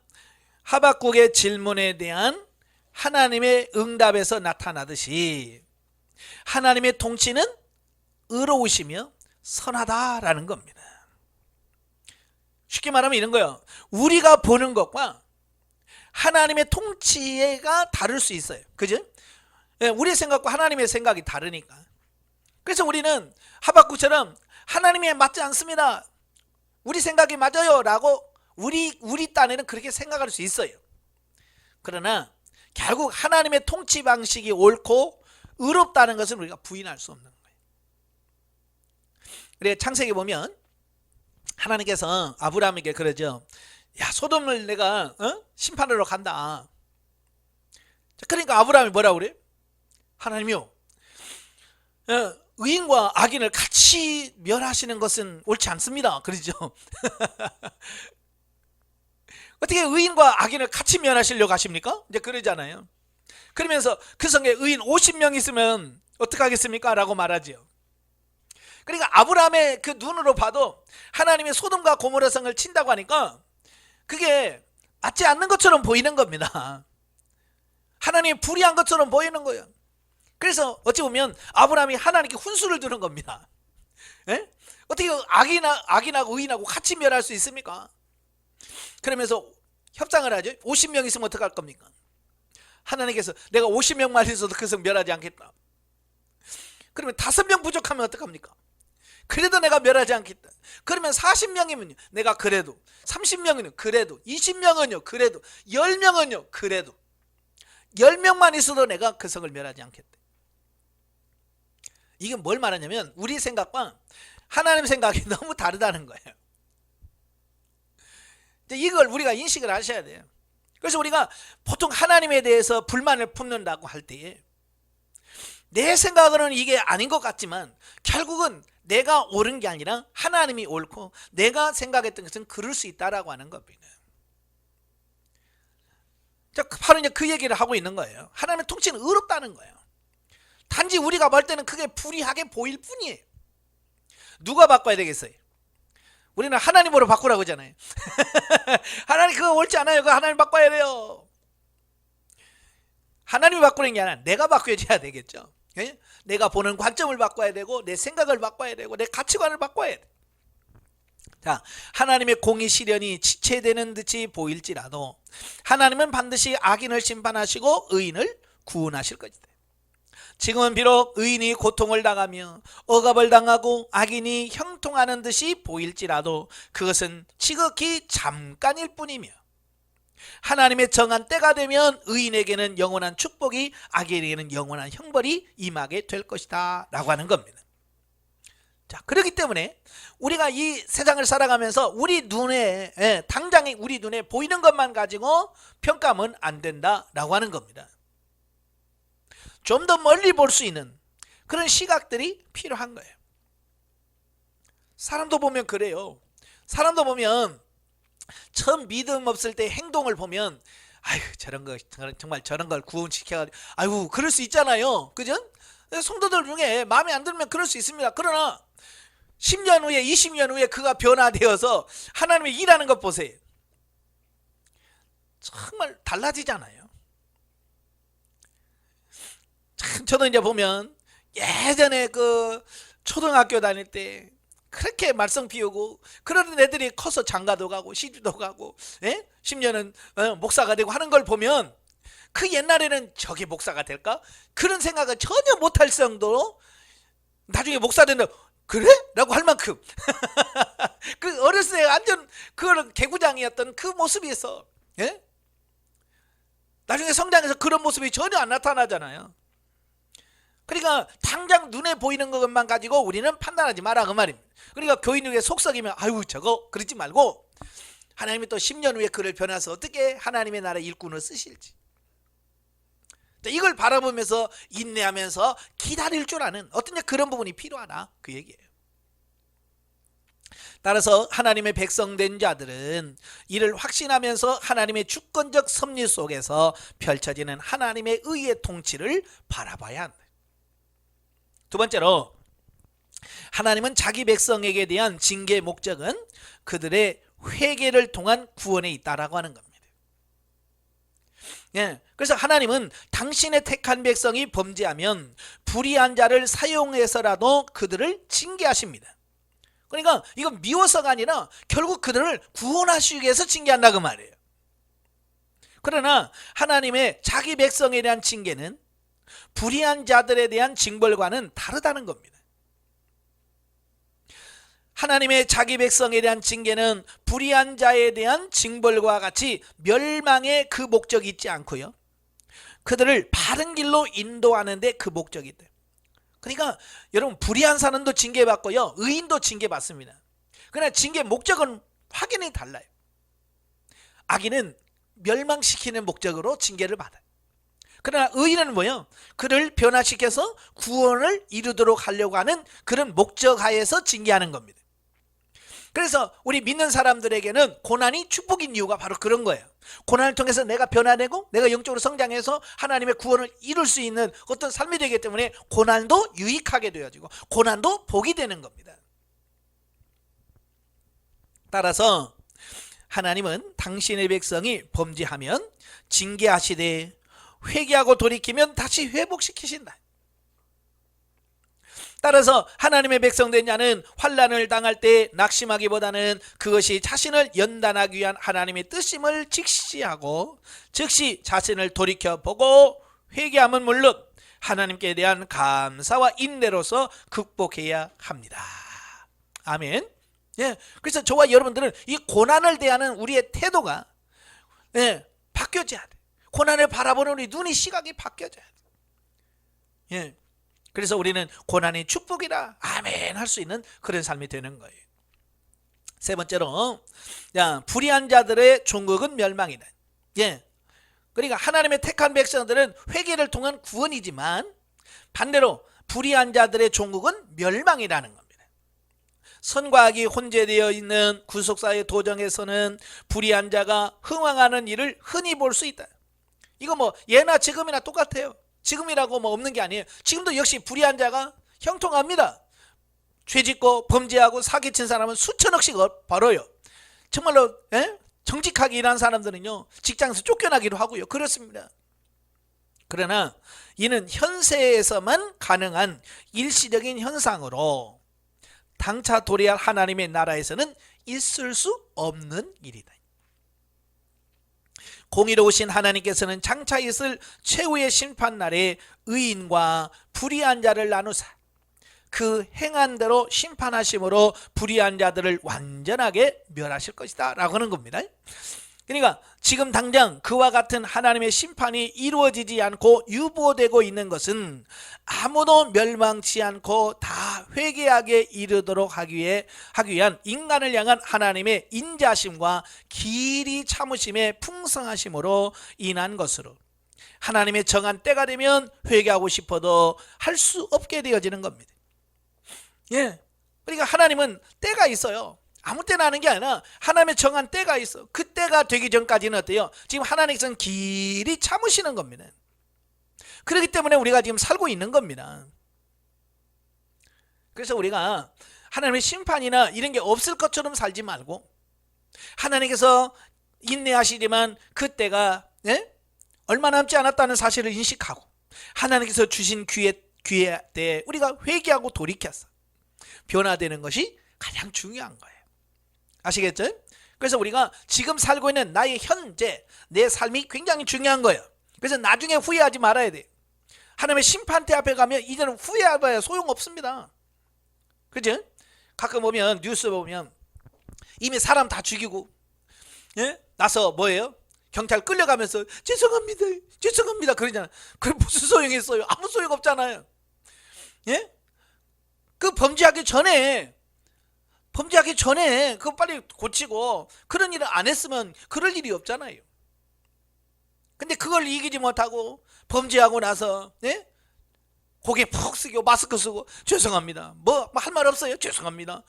하박국의 질문에 대한 하나님의 응답에서 나타나듯이 하나님의 통치는 의로우시며 선하다라는 겁니다. 쉽게 말하면 이런 거예요. 우리가 보는 것과 하나님의 통치가 다를 수 있어요. 그죠? 예, 우리의 생각과 하나님의 생각이 다르니까. 그래서 우리는 하박국처럼 하나님이 맞지 않습니다. 우리 생각이 맞아요 라고 우리 딴에는 그렇게 생각할 수 있어요. 그러나 결국 하나님의 통치 방식이 옳고 의롭다는 것은 우리가 부인할 수 없는 거예요. 그래 창세기 보면 하나님께서 아브라함에게 그러죠. 야, 소돔을 내가 심판하러 간다. 그러니까 아브라함이 뭐라고 그래? 하나님이요, 의인과 악인을 같이 멸하시는 것은 옳지 않습니다. 그러죠. 어떻게 의인과 악인을 같이 멸하시려고 하십니까? 이제 그러잖아요. 그러면서 그 성에 의인 50명 있으면 어떡하겠습니까? 라고 말하죠. 그러니까 아브라함의 그 눈으로 봐도 하나님이 소돔과 고모라 성을 친다고 하니까 그게 맞지 않는 것처럼 보이는 겁니다. 하나님이 불의한 것처럼 보이는 거예요. 그래서 어찌 보면 아브라함이 하나님께 훈수를 두는 겁니다. 에? 어떻게 악인하고 의인하고 같이 멸할 수 있습니까? 그러면서 협상을 하죠. 50명 있으면 어떡할 겁니까? 하나님께서 내가 50명만 있어도 그 성 멸하지 않겠다. 그러면 5명 부족하면 어떡합니까? 그래도 내가 멸하지 않겠다. 그러면 40명이면요 내가 그래도, 30명은요 그래도, 20명은요 그래도, 10명은요 그래도, 10명만 있어도 내가 그 성을 멸하지 않겠다. 이게 뭘 말하냐면 우리 생각과 하나님 생각이 너무 다르다는 거예요. 이걸 우리가 인식을 하셔야 돼요. 그래서 우리가 보통 하나님에 대해서 불만을 품는다고 할 때에 내 생각으로는 이게 아닌 것 같지만 결국은 내가 옳은 게 아니라 하나님이 옳고 내가 생각했던 것은 그럴 수 있다라고 하는 겁니다. 바로 이제 그 얘기를 하고 있는 거예요. 하나님의 통치는 의롭다는 거예요. 단지 우리가 볼 때는 그게 불의하게 보일 뿐이에요. 누가 바꿔야 되겠어요? 우리는 하나님으로 바꾸라고 하잖아요. 하나님 그거 옳지 않아요. 그거 하나님 바꿔야 돼요. 하나님이 바꾸는 게 아니라 내가 바뀌어야 되겠죠. 예? 내가 보는 관점을 바꿔야 되고 내 생각을 바꿔야 되고 내 가치관을 바꿔야 돼. 자, 하나님의 공의 시련이 지체되는 듯이 보일지라도 하나님은 반드시 악인을 심판하시고 의인을 구원하실 것이다. 지금은 비록 의인이 고통을 당하며 억압을 당하고 악인이 형통하는 듯이 보일지라도 그것은 지극히 잠깐일 뿐이며 하나님의 정한 때가 되면 의인에게는 영원한 축복이 악인에게는 영원한 형벌이 임하게 될 것이다 라고 하는 겁니다. 자, 그렇기 때문에 우리가 이 세상을 살아가면서 우리 눈에 당장에 우리 눈에 보이는 것만 가지고 평가하면 안 된다라고 하는 겁니다. 좀 더 멀리 볼 수 있는 그런 시각들이 필요한 거예요. 사람도 보면 그래요. 사람도 보면 처음 믿음 없을 때 행동을 보면 아유 저런 거 정말 저런 걸 구원시켜가지고 아유 그럴 수 있잖아요. 그죠? 성도들 중에 마음에 안 들면 그럴 수 있습니다. 그러나 10년 후에 20년 후에 그가 변화되어서 하나님의 일하는 것 보세요. 정말 달라지잖아요. 참 저도 이제 보면 예전에 그 초등학교 다닐 때 그렇게 말썽 피우고 그러는 애들이 커서 장가도 가고 시집도 가고 10년은 목사가 되고 하는 걸 보면 그 옛날에는 저게 목사가 될까? 그런 생각을 전혀 못할 정도로 나중에 목사 된다 그래? 라고 할 만큼 그 어렸을 때 완전 그런 개구장이었던 그 모습에서 나중에 성장해서 그런 모습이 전혀 안 나타나잖아요. 그러니까 당장 눈에 보이는 것만 가지고 우리는 판단하지 마라 그 말입니다. 그러니까 교인에게 속썩이면 아유 저거 그러지 말고 하나님이 또 10년 후에 그를 변해서 어떻게 하나님의 나라 일꾼을 쓰실지 이걸 바라보면서 인내하면서 기다릴 줄 아는 어떤 그런 부분이 필요하다 그 얘기예요. 따라서 하나님의 백성된 자들은 이를 확신하면서 하나님의 주권적 섭리 속에서 펼쳐지는 하나님의 의의 통치를 바라봐야 한다. 두 번째로 하나님은 자기 백성에게 대한 징계의 목적은 그들의 회개를 통한 구원에 있다라고 하는 겁니다. 그래서 하나님은 당신의 택한 백성이 범죄하면 불의한 자를 사용해서라도 그들을 징계하십니다. 그러니까 이건 미워서가 아니라 결국 그들을 구원하시기 위해서 징계한다 그 말이에요. 그러나 하나님의 자기 백성에 대한 징계는 불의한 자들에 대한 징벌과는 다르다는 겁니다. 하나님의 자기 백성에 대한 징계는 불의한 자에 대한 징벌과 같이 멸망의 그 목적이 있지 않고요. 그들을 바른 길로 인도하는 데 그 목적이 있다. 그러니까 여러분 불의한 사람도 징계받고요. 의인도 징계받습니다. 그러나 징계 목적은 확연히 달라요. 악인은 멸망시키는 목적으로 징계를 받아요. 그러나 의인은 뭐예요? 그를 변화시켜서 구원을 이루도록 하려고 하는 그런 목적하에서 징계하는 겁니다. 그래서 우리 믿는 사람들에게는 고난이 축복인 이유가 바로 그런 거예요. 고난을 통해서 내가 변화되고 내가 영적으로 성장해서 하나님의 구원을 이룰 수 있는 어떤 삶이 되기 때문에 고난도 유익하게 되어지고 고난도 복이 되는 겁니다. 따라서 하나님은 당신의 백성이 범죄하면 징계하시되 회개하고 돌이키면 다시 회복시키신다. 따라서 하나님의 백성된 자는 환난을 당할 때 낙심하기보다는 그것이 자신을 연단하기 위한 하나님의 뜻임을 직시하고 즉시 자신을 돌이켜보고 회개함은 물론 하나님께 대한 감사와 인내로서 극복해야 합니다. 아멘. 그래서 저와 여러분들은 이 고난을 대하는 우리의 태도가 바뀌어져야 돼. 고난을 바라보는 우리 눈이 시각이 바뀌어져야 돼. 그래서 우리는 고난이 축복이라 아멘 할 수 있는 그런 삶이 되는 거예요. 세 번째로 불의한 자들의 종국은 멸망이다. 그러니까 하나님의 택한 백성들은 회개를 통한 구원이지만 반대로 불의한 자들의 종국은 멸망이라는 겁니다. 선과 악이 혼재되어 있는 구속사의 도정에서는 불의한 자가 흥황하는 일을 흔히 볼 수 있다. 이거 뭐 예나 지금이나 똑같아요. 지금이라고 뭐 없는 게 아니에요. 지금도 역시 불의한 자가 형통합니다. 죄짓고 범죄하고 사기친 사람은 수천억씩 벌어요. 정말로 정직하게 일하는 사람들은요 직장에서 쫓겨나기도 하고요. 그렇습니다. 그러나 이는 현세에서만 가능한 일시적인 현상으로 당차 도래할 하나님의 나라에서는 있을 수 없는 일이다. 공의로우신 하나님께서는 장차 있을 최후의 심판날에 의인과 불의한 자를 나누사 그 행한 대로 심판하심으로 불의한 자들을 완전하게 멸하실 것이다 라고 하는 겁니다. 그러니까 지금 당장 그와 같은 하나님의 심판이 이루어지지 않고 유보되고 있는 것은 아무도 멸망치 않고 다 회개하게 이르도록 하기 위한 인간을 향한 하나님의 인자심과 길이 참으심의 풍성하심으로 인한 것으로 하나님의 정한 때가 되면 회개하고 싶어도 할 수 없게 되어지는 겁니다. 그러니까 하나님은 때가 있어요. 아무 때나 하는 게 아니라 하나님의 정한 때가 있어. 그 때가 되기 전까지는 어때요? 지금 하나님께서는 길이 참으시는 겁니다. 그렇기 때문에 우리가 지금 살고 있는 겁니다. 그래서 우리가 하나님의 심판이나 이런 게 없을 것처럼 살지 말고 하나님께서 인내하시지만 그 때가 얼마 남지 않았다는 사실을 인식하고 하나님께서 주신 기회 때 우리가 회개하고 돌이켜서 변화되는 것이 가장 중요한 거예요. 아시겠죠? 그래서 우리가 지금 살고 있는 나의 현재 내 삶이 굉장히 중요한 거예요. 그래서 나중에 후회하지 말아야 돼요. 하나님의 심판대 앞에 가면 이제는 후회해봐야 소용없습니다. 그죠? 가끔 보면 뉴스 보면 이미 사람 다 죽이고 나서 뭐예요? 경찰 끌려가면서 죄송합니다 그러잖아요. 그럼 무슨 소용이 있어요? 아무 소용 없잖아요. 그 범죄하기 전에 그거 빨리 고치고 그런 일을 안 했으면 그럴 일이 없잖아요. 근데 그걸 이기지 못하고 범죄하고 나서 고개 푹 숙이고 마스크 쓰고 죄송합니다 뭐 할 말 없어요? 죄송합니다.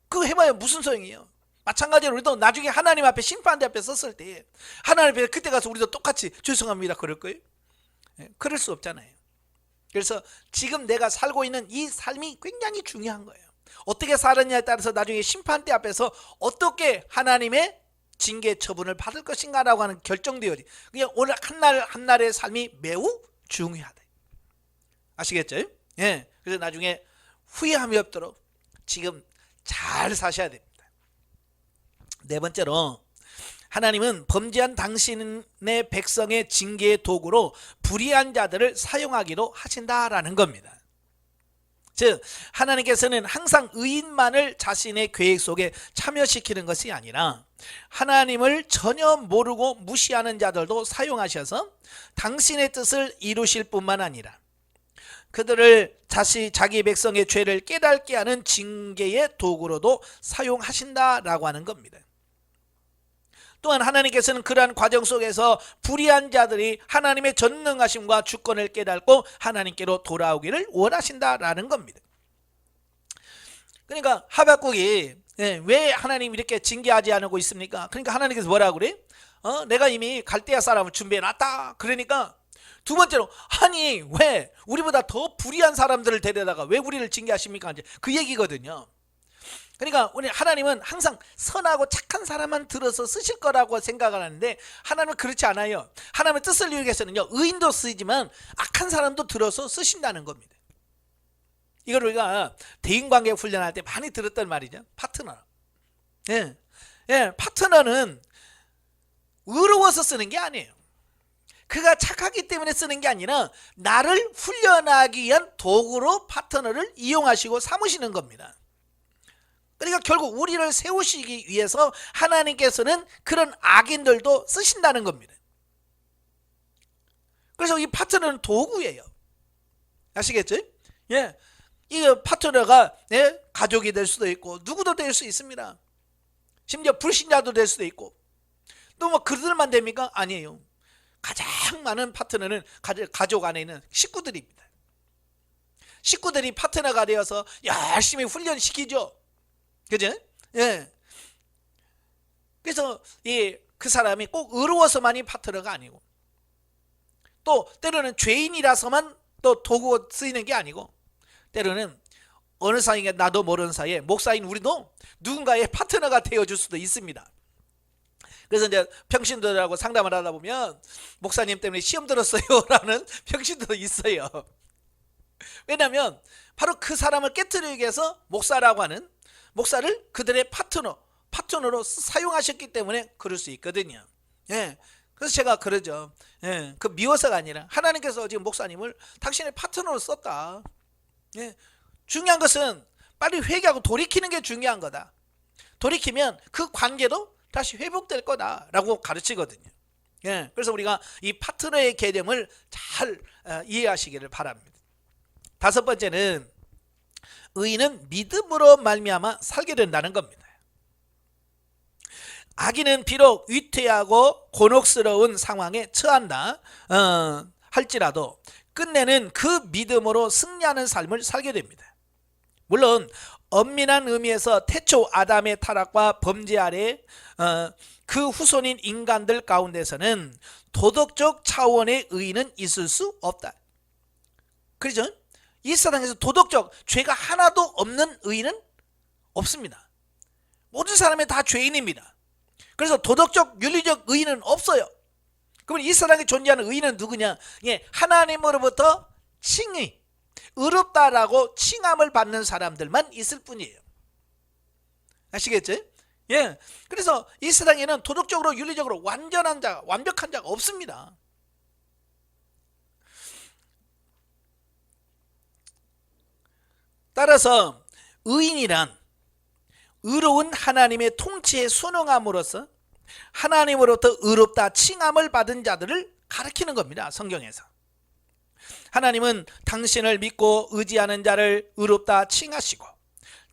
그거 해봐야 무슨 소용이에요? 마찬가지로 우리도 나중에 하나님 앞에 심판대 앞에 섰을 때 하나님 앞에 그때 가서 우리도 똑같이 죄송합니다 그럴 거예요? 그럴 수 없잖아요. 그래서 지금 내가 살고 있는 이 삶이 굉장히 중요한 거예요. 어떻게 살았냐에 따라서 나중에 심판대 앞에서 어떻게 하나님의 징계 처분을 받을 것인가라고 하는 결정되어지. 그냥 오늘 한 날의 삶이 매우 중요하다. 아시겠죠? 그래서 나중에 후회함이 없도록 지금 잘 사셔야 됩니다. 네 번째로 하나님은 범죄한 당신의 백성의 징계의 도구로 불의한 자들을 사용하기로 하신다라는 겁니다. 즉 하나님께서는 항상 의인만을 자신의 계획 속에 참여시키는 것이 아니라 하나님을 전혀 모르고 무시하는 자들도 사용하셔서 당신의 뜻을 이루실 뿐만 아니라 그들을 자기 백성의 죄를 깨닫게 하는 징계의 도구로도 사용하신다라고 하는 겁니다. 또한 하나님께서는 그러한 과정 속에서 불의한 자들이 하나님의 전능하심과 주권을 깨닫고 하나님께로 돌아오기를 원하신다라는 겁니다. 그러니까 하박국이 왜 하나님 이렇게 징계하지 않고 있습니까? 그러니까 하나님께서 뭐라고 그래? 내가 이미 갈대아 사람을 준비해놨다. 그러니까 두 번째로 아니 왜 우리보다 더 불의한 사람들을 데려다가 왜 우리를 징계하십니까? 이제 그 얘기거든요. 그러니까 우리 하나님은 항상 선하고 착한 사람만 들어서 쓰실 거라고 생각을 하는데 하나님은 그렇지 않아요. 하나님의 뜻을 이루기 위해서는요 의인도 쓰이지만 악한 사람도 들어서 쓰신다는 겁니다. 이걸 우리가 대인관계 훈련할 때 많이 들었던 말이죠. 파트너. 파트너는 의로워서 쓰는 게 아니에요. 그가 착하기 때문에 쓰는 게 아니라 나를 훈련하기 위한 도구로 파트너를 이용하시고 삼으시는 겁니다. 그러니까 결국 우리를 세우시기 위해서 하나님께서는 그런 악인들도 쓰신다는 겁니다. 그래서 이 파트너는 도구예요. 아시겠죠? 이 파트너가 가족이 될 수도 있고 누구도 될 수 있습니다. 심지어 불신자도 될 수도 있고 또 뭐 그들만 됩니까? 아니에요. 가장 많은 파트너는 가족 안에 있는 식구들입니다. 식구들이 파트너가 되어서 열심히 훈련시키죠. 그죠? 그래서 그 사람이 꼭 의로워서만이 파트너가 아니고 또 때로는 죄인이라서만 또 도구 쓰이는 게 아니고 때로는 어느 사이에 나도 모르는 사이에 목사인 우리도 누군가의 파트너가 되어줄 수도 있습니다. 그래서 이제 평신도들하고 상담을 하다 보면 목사님 때문에 시험 들었어요 라는 평신도도 있어요. 왜냐하면 바로 그 사람을 깨트리기 위해서 목사라고 하는 목사를 그들의 파트너로 사용하셨기 때문에 그럴 수 있거든요. 예. 그래서 제가 그러죠. 예. 그 미워서가 아니라 하나님께서 지금 목사님을 당신의 파트너로 썼다. 예. 중요한 것은 빨리 회개하고 돌이키는 게 중요한 거다. 돌이키면 그 관계도 다시 회복될 거다라고 가르치거든요. 예. 그래서 우리가 이 파트너의 개념을 잘 이해하시기를 바랍니다. 다섯 번째는 의인은 믿음으로 말미암아 살게 된다는 겁니다. 악인은 비록 위태하고 곤혹스러운 상황에 처한다 할지라도 끝내는 그 믿음으로 승리하는 삶을 살게 됩니다. 물론 엄밀한 의미에서 태초 아담의 타락과 범죄 아래 그 후손인 인간들 가운데서는 도덕적 차원의 의인은 있을 수 없다. 그렇죠? 이 세상에서 도덕적 죄가 하나도 없는 의인은 없습니다. 모든 사람이 다 죄인입니다. 그래서 도덕적 윤리적 의인은 없어요. 그러면 이 세상에 존재하는 의인은 누구냐? 예, 하나님으로부터 칭의, 의롭다라고 칭함을 받는 사람들만 있을 뿐이에요. 아시겠죠? 예. 그래서 이 세상에는 도덕적으로 윤리적으로 완전한 자, 완벽한 자가 없습니다. 따라서 의인이란 의로운 하나님의 통치에 순응함으로써 하나님으로부터 의롭다 칭함을 받은 자들을 가리키는 겁니다. 성경에서. 하나님은 당신을 믿고 의지하는 자를 의롭다 칭하시고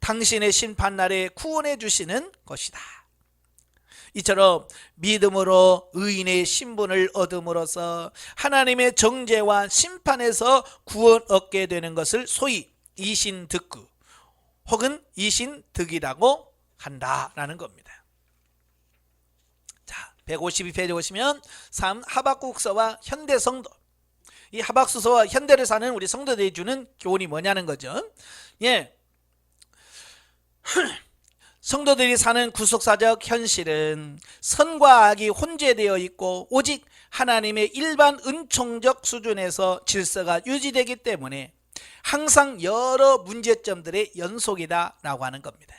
당신의 심판날에 구원해 주시는 것이다. 이처럼 믿음으로 의인의 신분을 얻음으로써 하나님의 정죄와 심판에서 구원 얻게 되는 것을 소위 이신득구 혹은 이신득이라고 한다라는 겁니다. 자, 152페이지 보시면 3. 하박국서와 현대 성도. 이 하박수서와 현대를 사는 우리 성도들이 주는 교훈이 뭐냐는 거죠. 예. 성도들이 사는 구속사적 현실은 선과 악이 혼재되어 있고 오직 하나님의 일반 은총적 수준에서 질서가 유지되기 때문에 항상 여러 문제점들의 연속이다라고 하는 겁니다.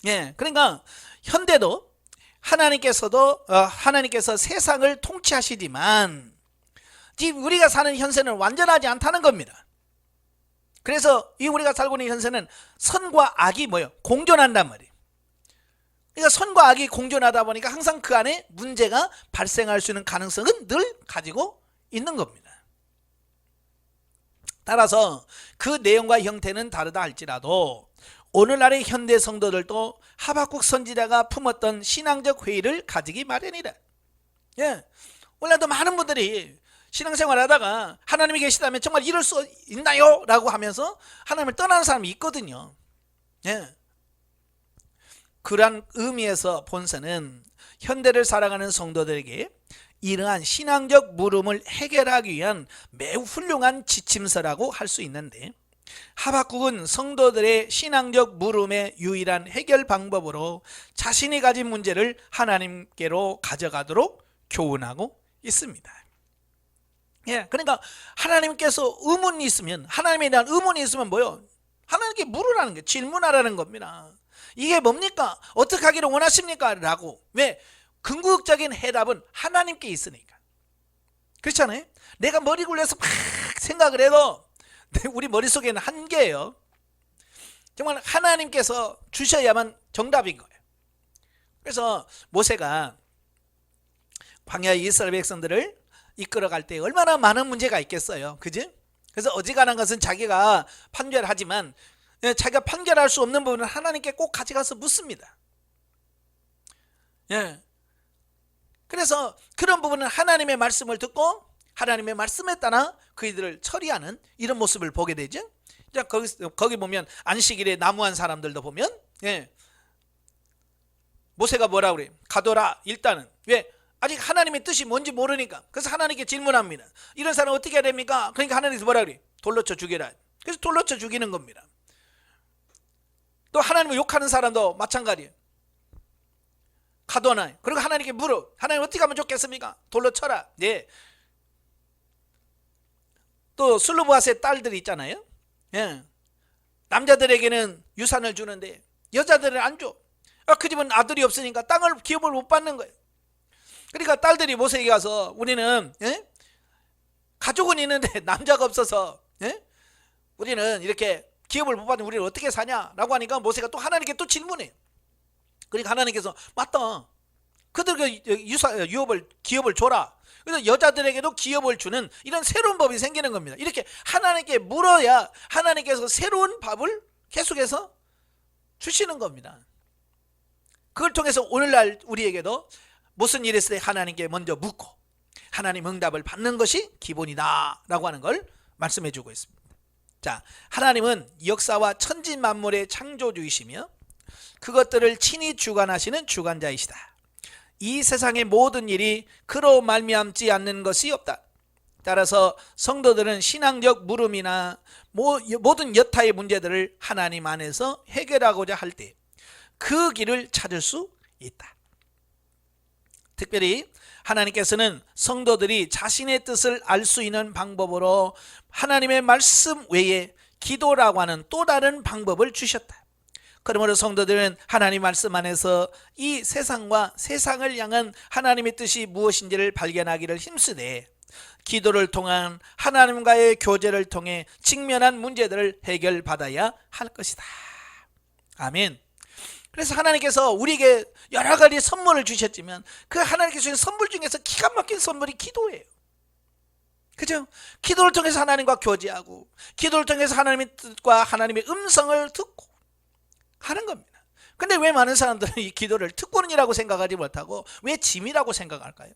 예, 그러니까 현대도 하나님께서 세상을 통치하시지만 지금 우리가 사는 현세는 완전하지 않다는 겁니다. 그래서 이 우리가 살고 있는 현세는 선과 악이 공존한단 말이에요. 그러니까 선과 악이 공존하다 보니까 항상 그 안에 문제가 발생할 수 있는 가능성은 늘 가지고 있는 겁니다. 따라서 그 내용과 형태는 다르다 할지라도 오늘날의 현대 성도들도 하박국 선지자가 품었던 신앙적 회의를 가지기 마련이다. 예, 오늘도 많은 분들이 신앙생활 하다가 하나님이 계시다면 정말 이럴 수 있나요? 라고 하면서 하나님을 떠나는 사람이 있거든요. 예. 그러한 의미에서 본서는 현대를 살아가는 성도들에게 이러한 신앙적 물음을 해결하기 위한 매우 훌륭한 지침서라고 할 수 있는데 하박국은 성도들의 신앙적 물음의 유일한 해결 방법으로 자신이 가진 문제를 하나님께로 가져가도록 교훈하고 있습니다. 예, 그러니까 하나님께서 의문이 있으면 하나님에 대한 의문이 있으면 뭐요? 하나님께 물으라는 게 질문하라는 겁니다. 이게 뭡니까? 어떻게 하기를 원하십니까? 라고. 왜? 궁극적인 해답은 하나님께 있으니까. 그렇잖아요? 내가 머리 굴려서 막 생각을 해도 우리 머릿속에는 한계예요. 정말 하나님께서 주셔야만 정답인 거예요. 그래서 모세가 광야의 이스라엘 백성들을 이끌어갈 때 얼마나 많은 문제가 있겠어요. 그지? 그래서 어지간한 것은 자기가 판결하지만 자기가 판결할 수 없는 부분은 하나님께 꼭 가져가서 묻습니다. 예. 그래서 그런 부분은 하나님의 말씀을 듣고 하나님의 말씀에 따라 그이들을 처리하는 이런 모습을 보게 되죠. 자, 거기 보면 안식일에 나무한 사람들도 보면 모세가 뭐라 그래요? 가둬라. 일단은 왜? 아직 하나님의 뜻이 뭔지 모르니까. 그래서 하나님께 질문합니다. 이런 사람 어떻게 해야 됩니까? 그러니까 하나님께서 뭐라 그래요? 돌로 쳐 죽여라. 그래서 돌로 쳐 죽이는 겁니다. 또 하나님을 욕하는 사람도 마찬가지예요. 가도나요. 그리고 하나님께 물어. 하나님 어떻게 하면 좋겠습니까? 돌로 쳐라. 네. 또 슬로보아스의 딸들이 있잖아요. 예. 남자들에게는 유산을 주는데 여자들은 안 줘. 그 집은 아들이 없으니까 땅을 기업을 못 받는 거예요. 그러니까 딸들이 모세에게 가서 우리는 가족은 있는데 남자가 없어서 우리는 이렇게 기업을 못 받으면 우리는 어떻게 사냐라고 하니까 모세가 또 하나님께 또 질문해요. 그러니까 하나님께서 맞다. 그들에게 기업을 줘라. 그래서 여자들에게도 기업을 주는 이런 새로운 법이 생기는 겁니다. 이렇게 하나님께 물어야 하나님께서 새로운 밥을 계속해서 주시는 겁니다. 그걸 통해서 오늘날 우리에게도 무슨 일이 있을 때 하나님께 먼저 묻고 하나님 응답을 받는 것이 기본이다 라고 하는 걸 말씀해 주고 있습니다. 자, 하나님은 역사와 천지 만물의 창조주이시며 그것들을 친히 주관하시는 주관자이시다. 이 세상의 모든 일이 그로 말미암지 않는 것이 없다. 따라서 성도들은 신앙적 물음이나 모든 여타의 문제들을 하나님 안에서 해결하고자 할 때 그 길을 찾을 수 있다. 특별히 하나님께서는 성도들이 자신의 뜻을 알 수 있는 방법으로 하나님의 말씀 외에 기도라고 하는 또 다른 방법을 주셨다. 그러므로 성도들은 하나님 말씀 안에서 이 세상과 세상을 향한 하나님의 뜻이 무엇인지를 발견하기를 힘쓰되 기도를 통한 하나님과의 교제를 통해 직면한 문제들을 해결받아야 할 것이다. 아멘. 그래서 하나님께서 우리에게 여러 가지 선물을 주셨지만 그 하나님께서 주신 선물 중에서 기가 막힌 선물이 기도예요. 그죠? 기도를 통해서 하나님과 교제하고 기도를 통해서 하나님의 뜻과 하나님의 음성을 듣고 하는 겁니다. 근데 왜 많은 사람들은 이 기도를 특권이라고 생각하지 못하고 왜 짐이라고 생각할까요?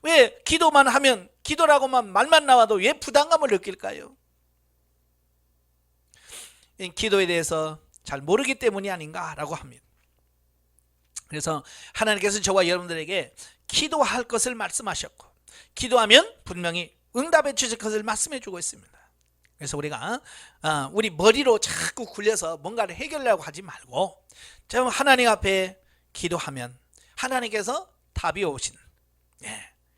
왜 기도만 하면 기도라고만 말만 나와도 왜 부담감을 느낄까요? 기도에 대해서 잘 모르기 때문이 아닌가라고 합니다. 그래서 하나님께서 저와 여러분들에게 기도할 것을 말씀하셨고 기도하면 분명히 응답해 주실 것을 말씀해 주고 있습니다. 그래서 우리가 우리 머리로 자꾸 굴려서 뭔가를 해결하려고 하지 말고 저 하나님 앞에 기도하면 하나님께서 답이 오신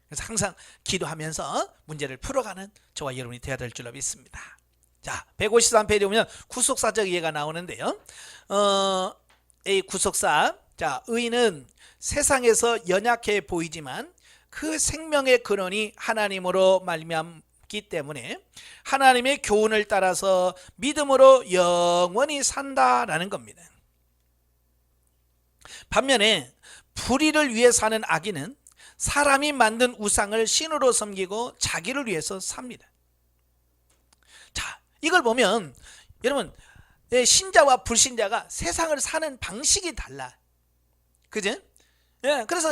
그래서 항상 기도하면서 문제를 풀어가는 저와 여러분이 되어야 될 줄로 믿습니다. 자, 153페이지에 보면 구속사적 이해가 나오는데요. 이 구속사, 자, 의인은 세상에서 연약해 보이지만 그 생명의 근원이 하나님으로 말미암기 때문에 하나님의 교훈을 따라서 믿음으로 영원히 산다라는 겁니다. 반면에 불의를 위해 사는 악인은 사람이 만든 우상을 신으로 섬기고 자기를 위해서 삽니다. 자, 이걸 보면 여러분 신자와 불신자가 세상을 사는 방식이 달라. 그죠? 그래서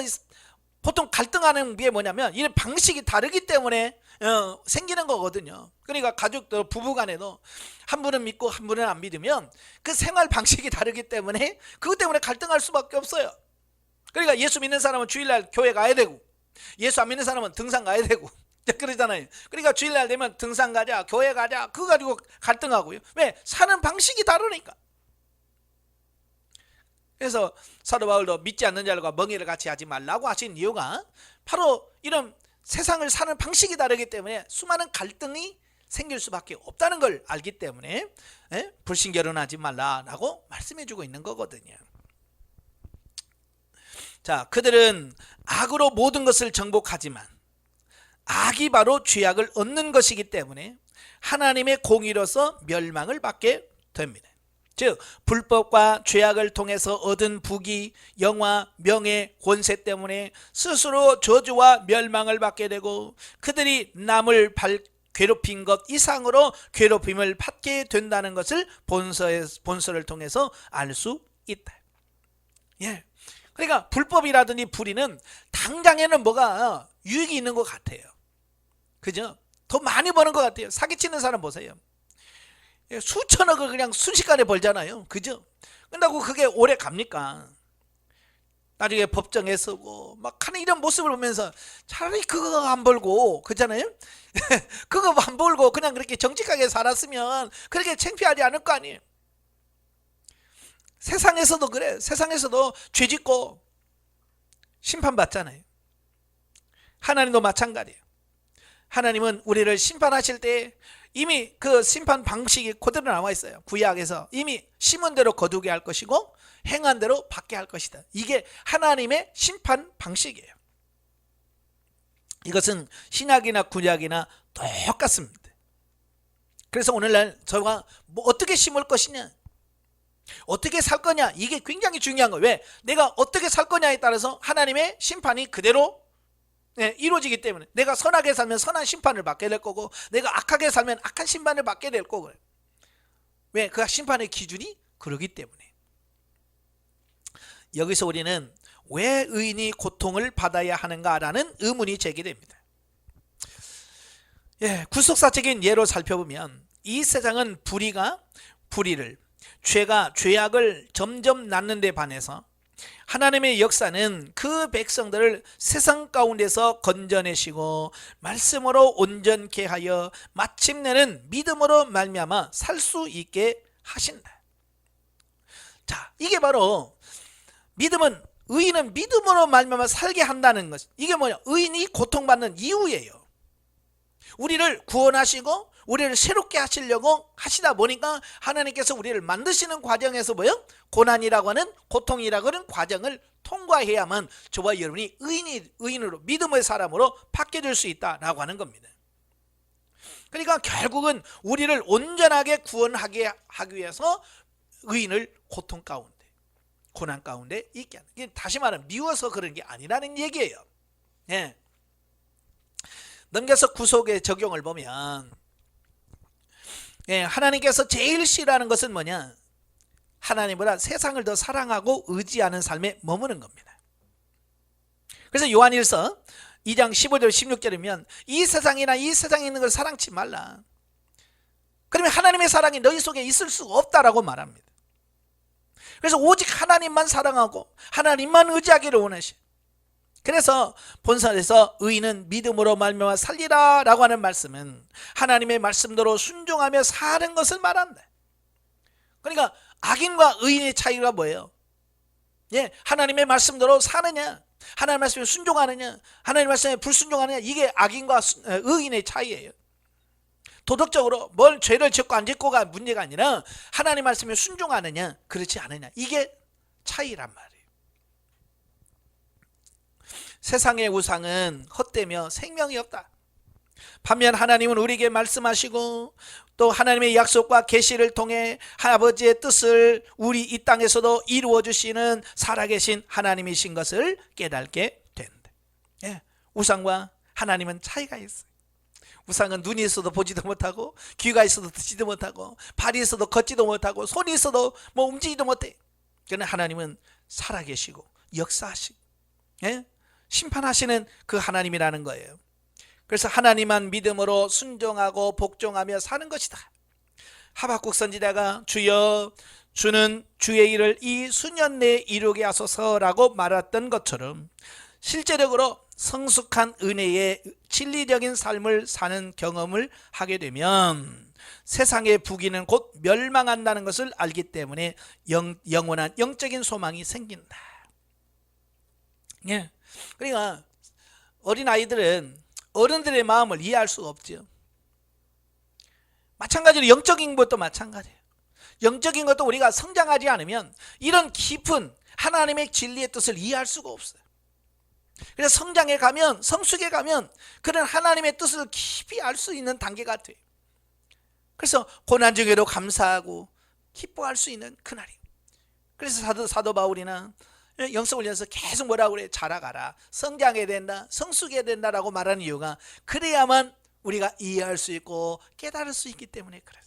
보통 갈등하는 게 뭐냐면 이 방식이 다르기 때문에 생기는 거거든요. 그러니까 가족들 부부간에도 한 분은 믿고 한 분은 안 믿으면 그 생활 방식이 다르기 때문에 그것 때문에 갈등할 수밖에 없어요. 그러니까 예수 믿는 사람은 주일날 교회 가야 되고 예수 안 믿는 사람은 등산 가야 되고 그러잖아요. 그러니까 주일날 되면 등산 가자 교회 가자 그거 가지고 갈등하고요. 왜? 사는 방식이 다르니까. 그래서 사도 바울도 믿지 않는 자들과 멍에를 같이 하지 말라고 하신 이유가 바로 이런 세상을 사는 방식이 다르기 때문에 수많은 갈등이 생길 수밖에 없다는 걸 알기 때문에 불신결혼하지 말라라고 말씀해주고 있는 거거든요. 자, 그들은 악으로 모든 것을 정복하지만 악이 바로 죄악을 얻는 것이기 때문에 하나님의 공의로서 멸망을 받게 됩니다. 즉 불법과 죄악을 통해서 얻은 부귀, 영화, 명예, 권세 때문에 스스로 저주와 멸망을 받게 되고 그들이 남을 괴롭힌 것 이상으로 괴롭힘을 받게 된다는 것을 본서를 통해서 알 수 있다. 그러니까 불법이라든지 불의는 당장에는 뭐가 유익이 있는 것 같아요. 그죠? 더 많이 버는 것 같아요. 사기치는 사람 보세요. 수천억을 그냥 순식간에 벌잖아요. 그죠? 근다고 그게 오래 갑니까? 나중에 법정에 서고 막 하는 이런 모습을 보면서 차라리 그거 안 벌고 그렇잖아요? 그거 안 벌고 그냥 그렇게 정직하게 살았으면 그렇게 창피하지 않을 거 아니에요. 세상에서도 그래. 세상에서도 죄 짓고 심판받잖아요. 하나님도 마찬가지예요. 하나님은 우리를 심판하실 때 이미 그 심판 방식이 그대로 나와 있어요. 구약에서 이미 심은 대로 거두게 할 것이고 행한 대로 받게 할 것이다. 이게 하나님의 심판 방식이에요. 이것은 신약이나 구약이나 똑같습니다. 그래서 오늘날 저희가 뭐 어떻게 심을 것이냐, 어떻게 살 거냐, 이게 굉장히 중요한 거예요. 왜? 내가 어떻게 살 거냐에 따라서 하나님의 심판이 그대로 이루어지기 때문에, 내가 선하게 살면 선한 심판을 받게 될 거고, 내가 악하게 살면 악한 심판을 받게 될 거고. 왜? 그 심판의 기준이 그러기 때문에. 여기서 우리는 왜 의인이 고통을 받아야 하는가라는 의문이 제기됩니다. 구속사적인 예로 살펴보면 이 세상은 불의를, 죄가 죄악을 점점 낳는 데 반해서 하나님의 역사는 그 백성들을 세상 가운데서 건져내시고 말씀으로 온전케 하여 마침내는 믿음으로 말미암아 살 수 있게 하신다. 자, 이게 바로 의인은 믿음으로 말미암아 살게 한다는 것. 이게 뭐냐? 의인이 고통받는 이유예요. 우리를 구원하시고 우리를 새롭게 하시려고 하시다 보니까 하나님께서 우리를 만드시는 과정에서 뭐예요? 고난이라고 하는, 고통이라고 하는 과정을 통과해야만 저와 여러분이 의인으로, 믿음의 사람으로 바뀌어질 수 있다라고 하는 겁니다. 그러니까 결국은 우리를 온전하게 구원하게 하기 위해서 의인을 고통 가운데, 고난 가운데 있게 하는, 이게 다시 말하면 미워서 그런 게 아니라는 얘기예요. 넘겨서 구속의 적용을 보면, 하나님께서 제일 싫어하는 것은 뭐냐? 하나님보다 세상을 더 사랑하고 의지하는 삶에 머무는 겁니다. 그래서 요한일서 2장 15절 16절이면 이 세상이나 이 세상에 있는 걸 사랑치 말라. 그러면 하나님의 사랑이 너희 속에 있을 수가 없다라고 말합니다. 그래서 오직 하나님만 사랑하고 하나님만 의지하기를 원하시. 그래서 본서에서 의인은 믿음으로 말미암아 살리라 라고 하는 말씀은 하나님의 말씀대로 순종하며 사는 것을 말한다. 그러니까 악인과 의인의 차이가 뭐예요? 하나님의 말씀대로 사느냐, 하나님의 말씀에 순종하느냐, 하나님의 말씀에 불순종하느냐, 이게 악인과 의인의 차이예요. 도덕적으로 뭘 죄를 짓고 안 짓고가 문제가 아니라 하나님 말씀에 순종하느냐 그렇지 않느냐, 이게 차이란 말이에요. 세상의 우상은 헛되며 생명이 없다. 반면 하나님은 우리에게 말씀하시고 또 하나님의 약속과 계시를 통해 아버지의 뜻을 우리 이 땅에서도 이루어 주시는 살아계신 하나님이신 것을 깨닫게 된다. 우상과 하나님은 차이가 있어요. 우상은 눈이 있어도 보지도 못하고, 귀가 있어도 듣지도 못하고, 발이 있어도 걷지도 못하고, 손이 있어도 뭐 움직이지도 못해. 그러나 하나님은 살아계시고 역사하시고 심판하시는 그 하나님이라는 거예요. 그래서 하나님만 믿음으로 순종하고 복종하며 사는 것이다. 하박국 선지자가 주여 주는 주의 일을 이 수년 내에 이루게 하소서라고 말했던 것처럼 실제적으로 성숙한 은혜의 진리적인 삶을 사는 경험을 하게 되면 세상의 부귀는 곧 멸망한다는 것을 알기 때문에 영원한 영적인 소망이 생긴다. 그러니까 어린아이들은 어른들의 마음을 이해할 수가 없죠. 마찬가지로 영적인 것도 마찬가지예요. 영적인 것도 우리가 성장하지 않으면 이런 깊은 하나님의 진리의 뜻을 이해할 수가 없어요. 그래서 성장해 가면, 성숙해 가면 그런 하나님의 뜻을 깊이 알 수 있는 단계가 돼요. 그래서 고난 중에도 감사하고 기뻐할 수 있는 그날이에요. 그래서 사도 바울이나 영성훈련에서 계속 뭐라고 그래? 자라가라, 성장해야 된다, 성숙해야 된다라고 말하는 이유가 그래야만 우리가 이해할 수 있고 깨달을 수 있기 때문에 그래요.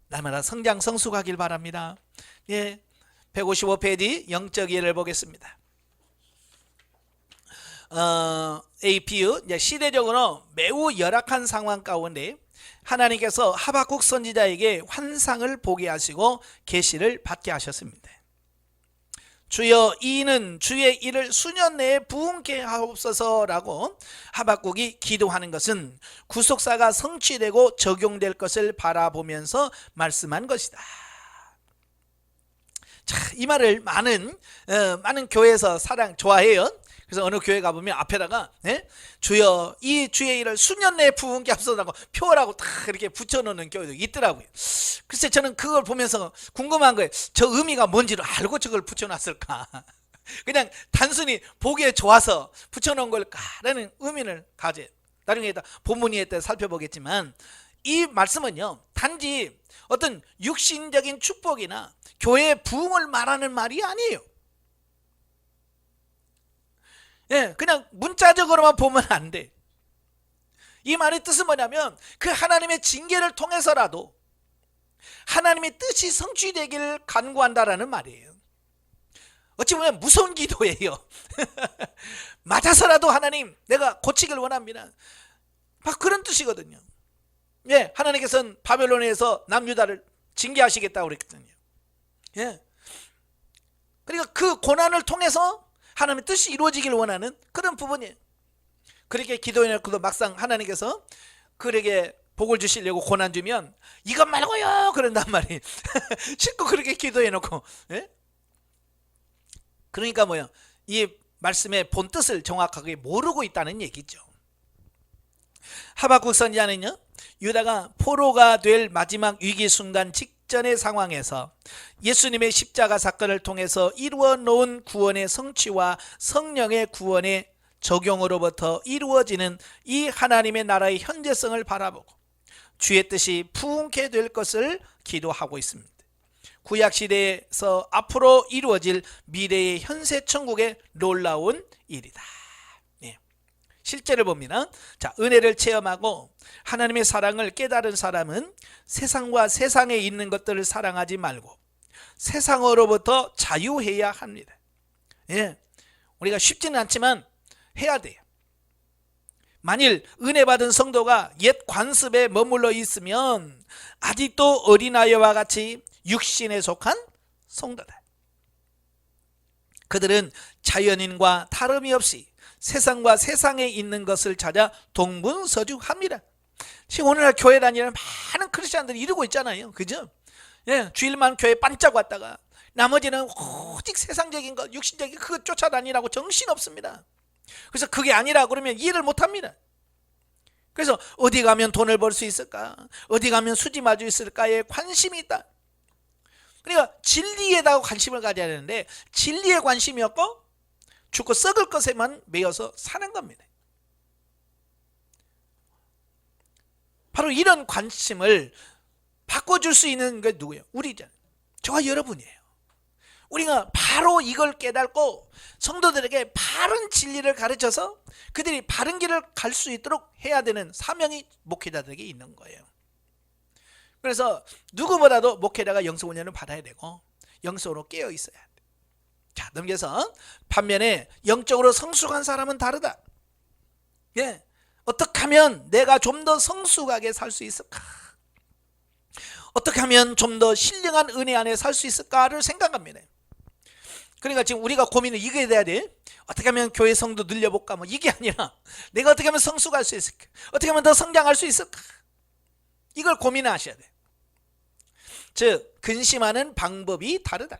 날마다 성장 성숙하길 바랍니다. 155페이지 영적 예를 보겠습니다. APU 시대적으로 매우 열악한 상황 가운데 하나님께서 하박국 선지자에게 환상을 보게 하시고 계시를 받게 하셨습니다. 주여 이는 주의 일을 수년 내에 부응케 하옵소서라고 하박국이 기도하는 것은 구속사가 성취되고 적용될 것을 바라보면서 말씀한 것이다. 자, 이 말을 많은 교회에서 좋아해요. 그래서 어느 교회 가보면 앞에다가 주여 이 주의 일을 수년 내에 부은게 앞서라고 표라고 딱 이렇게 붙여놓는 교회도 있더라고요. 글쎄 저는 그걸 보면서 궁금한 거예요. 저 의미가 뭔지를 알고 저걸 붙여놨을까? 그냥 단순히 보기에 좋아서 붙여놓은 걸까라는 의미를 가져요. 나중에 본문에 때 살펴보겠지만 이 말씀은요 단지 어떤 육신적인 축복이나 교회의 부흥을 말하는 말이 아니에요. 그냥 문자적으로만 보면 안 돼. 이 말의 뜻은 뭐냐면 그 하나님의 징계를 통해서라도 하나님의 뜻이 성취되기를 간구한다라는 말이에요. 어찌 보면 무서운 기도예요. 맞아서라도 하나님 내가 고치길 원합니다. 막 그런 뜻이거든요. 하나님께서는 바벨론에서 남유다를 징계하시겠다고 그랬거든요. 그러니까 그 고난을 통해서 하나님의 뜻이 이루어지길 원하는 그런 부분이에요. 그렇게 기도해놓고도 막상 하나님께서 그에게 복을 주시려고 고난 주면 이것 말고요 그런단 말이에요. 실컷 그렇게 기도해놓고 그러니까 뭐야 이 말씀의 본 뜻을 정확하게 모르고 있다는 얘기죠. 하박국 선지자는요 유다가 포로가 될 마지막 위기 순간 직전의 상황에서 예수님의 십자가 사건을 통해서 이루어 놓은 구원의 성취와 성령의 구원의 적용으로부터 이루어지는 이 하나님의 나라의 현재성을 바라보고 주의 뜻이 부흥케 될 것을 기도하고 있습니다. 구약시대에서 앞으로 이루어질 미래의 현세 천국의 놀라운 일이다. 실제를 봅니다. 자, 은혜를 체험하고 하나님의 사랑을 깨달은 사람은 세상과 세상에 있는 것들을 사랑하지 말고 세상으로부터 자유해야 합니다. 우리가 쉽지는 않지만 해야 돼요. 만일 은혜 받은 성도가 옛 관습에 머물러 있으면 아직도 어린아이와 같이 육신에 속한 성도다. 그들은 자연인과 다름이 없이 세상과 세상에 있는 것을 찾아 동분서주합니다. 지금 오늘날 교회 다니는 많은 크리스찬들이 이러고 있잖아요. 그죠? 주일만 교회 반짝 왔다가 나머지는 오직 세상적인 것, 육신적인 그것 쫓아다니라고 정신없습니다. 그래서 그게 아니라 그러면 이해를 못합니다. 그래서 어디 가면 돈을 벌 수 있을까? 어디 가면 수지 마주 있을까에 관심이 있다. 그러니까 진리에다가 관심을 가져야 되는데 진리에 관심이 없고 죽고 썩을 것에만 매여서 사는 겁니다. 바로 이런 관심을 바꿔줄 수 있는 게 누구예요? 우리잖아요. 저와 여러분이에요. 우리가 바로 이걸 깨닫고 성도들에게 바른 진리를 가르쳐서 그들이 바른 길을 갈 수 있도록 해야 되는 사명이 목회자들에게 있는 거예요. 그래서 누구보다도 목회자가 영성훈련을 받아야 되고 영성으로 깨어 있어야 돼. 자, 넘겨서 반면에 영적으로 성숙한 사람은 다르다. 어떻게 하면 내가 좀 더 성숙하게 살 수 있을까? 어떻게 하면 좀 더 신령한 은혜 안에 살 수 있을까를 생각합니다. 그러니까 지금 우리가 고민은 이게 돼야 돼. 어떻게 하면 교회 성도 늘려볼까? 뭐 이게 아니라 내가 어떻게 하면 성숙할 수 있을까? 어떻게 하면 더 성장할 수 있을까? 이걸 고민하셔야 돼. 즉 근심하는 방법이 다르다.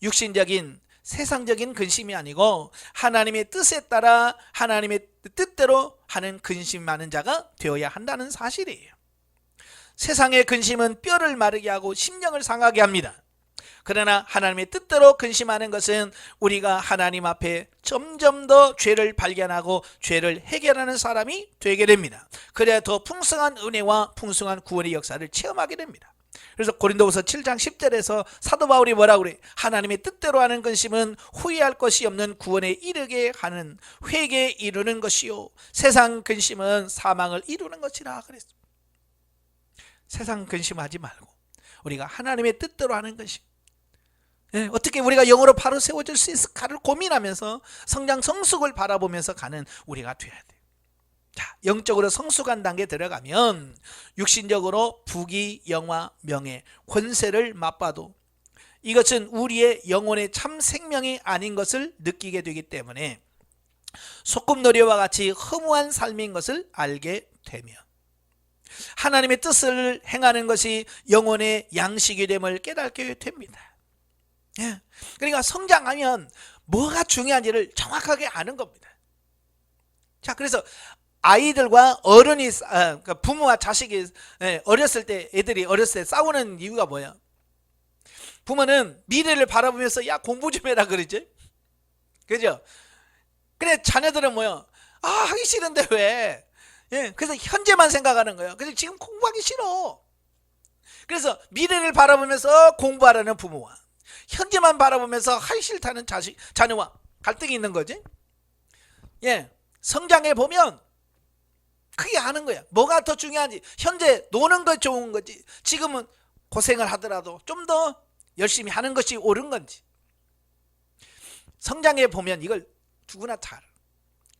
육신적인 세상적인 근심이 아니고 하나님의 뜻에 따라 하나님의 뜻대로 하는 근심하는 자가 되어야 한다는 사실이에요. 세상의 근심은 뼈를 마르게 하고 심령을 상하게 합니다. 그러나 하나님의 뜻대로 근심하는 것은 우리가 하나님 앞에 점점 더 죄를 발견하고 죄를 해결하는 사람이 되게 됩니다. 그래야 더 풍성한 은혜와 풍성한 구원의 역사를 체험하게 됩니다. 그래서 고린도후서 7장 10절에서 사도 바울이 뭐라고 그래? 하나님의 뜻대로 하는 근심은 후회할 것이 없는 구원에 이르게 하는 회개에 이르는 것이요 세상 근심은 사망을 이루는 것이라 그랬습니다. 세상 근심하지 말고 우리가 하나님의 뜻대로 하는 근심, 어떻게 우리가 영으로 바로 세워질 수 있을까를 고민하면서 성장 성숙을 바라보면서 가는 우리가 되어야 돼요. 자, 영적으로 성숙한 단계에 들어가면 육신적으로 부귀, 영화, 명예, 권세를 맛봐도 이것은 우리의 영혼의 참 생명이 아닌 것을 느끼게 되기 때문에 소꿉놀이와 같이 허무한 삶인 것을 알게 되며 하나님의 뜻을 행하는 것이 영혼의 양식이 됨을 깨닫게 됩니다. 예. 그러니까 성장하면 뭐가 중요한지를 정확하게 아는 겁니다. 자, 그래서 아이들과 어른이 그러니까 부모와 자식이 어렸을 때 애들이 어렸을 때 싸우는 이유가 뭐야? 부모는 미래를 바라보면서 야 공부 좀 해라 그러죠. 그죠? 근데 자녀들은 뭐야? 아 하기 싫은데 왜? 예, 그래서 현재만 생각하는 거예요. 그래서 지금 공부하기 싫어. 그래서 미래를 바라보면서 공부하라는 부모와 현재만 바라보면서 하기 싫다는 자녀와 갈등이 있는 거지. 예, 성장해 보면 크게 아는 거야. 뭐가 더 중요한지. 현재 노는 거 좋은 거지. 지금은 고생을 하더라도 좀 더 열심히 하는 것이 옳은 건지. 성장해 보면 이걸 누구나 잘.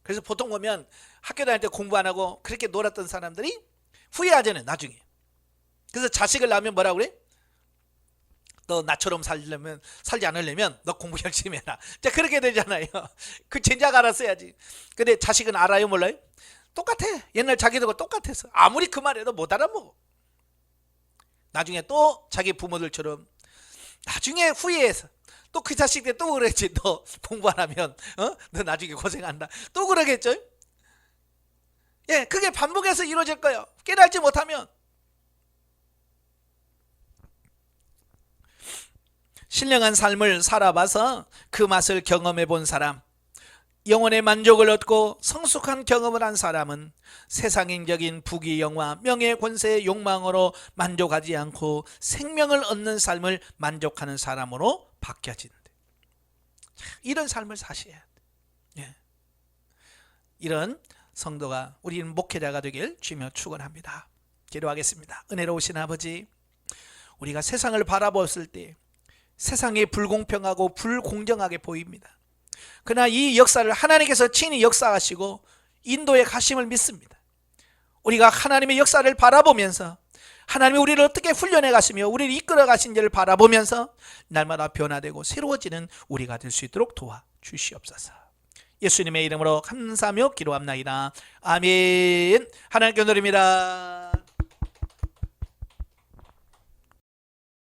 그래서 보통 보면 학교 다닐 때 공부 안 하고 그렇게 놀았던 사람들이 후회하잖아요, 나중에. 그래서 자식을 낳으면 뭐라고 그래? 너 나처럼 살지 않으려면 너 공부 열심히 해라. 자, 그렇게 되잖아요. 그 진작 알았어야지. 근데 자식은 알아요, 몰라요? 똑같아. 옛날 자기들과 똑같아서 아무리 그 말해도 못 알아먹어. 나중에 또 자기 부모들처럼 나중에 후회해서 또 그 자식들 또 그랬지. 너 공부 안 하면 너 나중에 고생한다. 또 그러겠죠. 예, 그게 반복해서 이루어질 거예요. 깨달지 못하면. 신령한 삶을 살아봐서 그 맛을 경험해 본 사람, 영혼의 만족을 얻고 성숙한 경험을 한 사람은 세상적인 부귀 영화, 명예, 권세의 욕망으로 만족하지 않고 생명을 얻는 삶을 만족하는 사람으로 바뀌어진대. 이런 삶을 사셔야 돼. 예. 이런 성도가, 우리는 목회자가 되길 주며 축원합니다. 기도하겠습니다. 은혜로우신 아버지, 우리가 세상을 바라보았을 때 세상이 불공평하고 불공정하게 보입니다. 그러나 이 역사를 하나님께서 친히 역사하시고 인도에 가심을 믿습니다. 우리가 하나님의 역사를 바라보면서 하나님이 우리를 어떻게 훈련해 가시며 우리를 이끌어 가신지를 바라보면서 날마다 변화되고 새로워지는 우리가 될 수 있도록 도와주시옵소서. 예수님의 이름으로 감사하며 기도합나이다. 아멘. 하나님께 드립니다.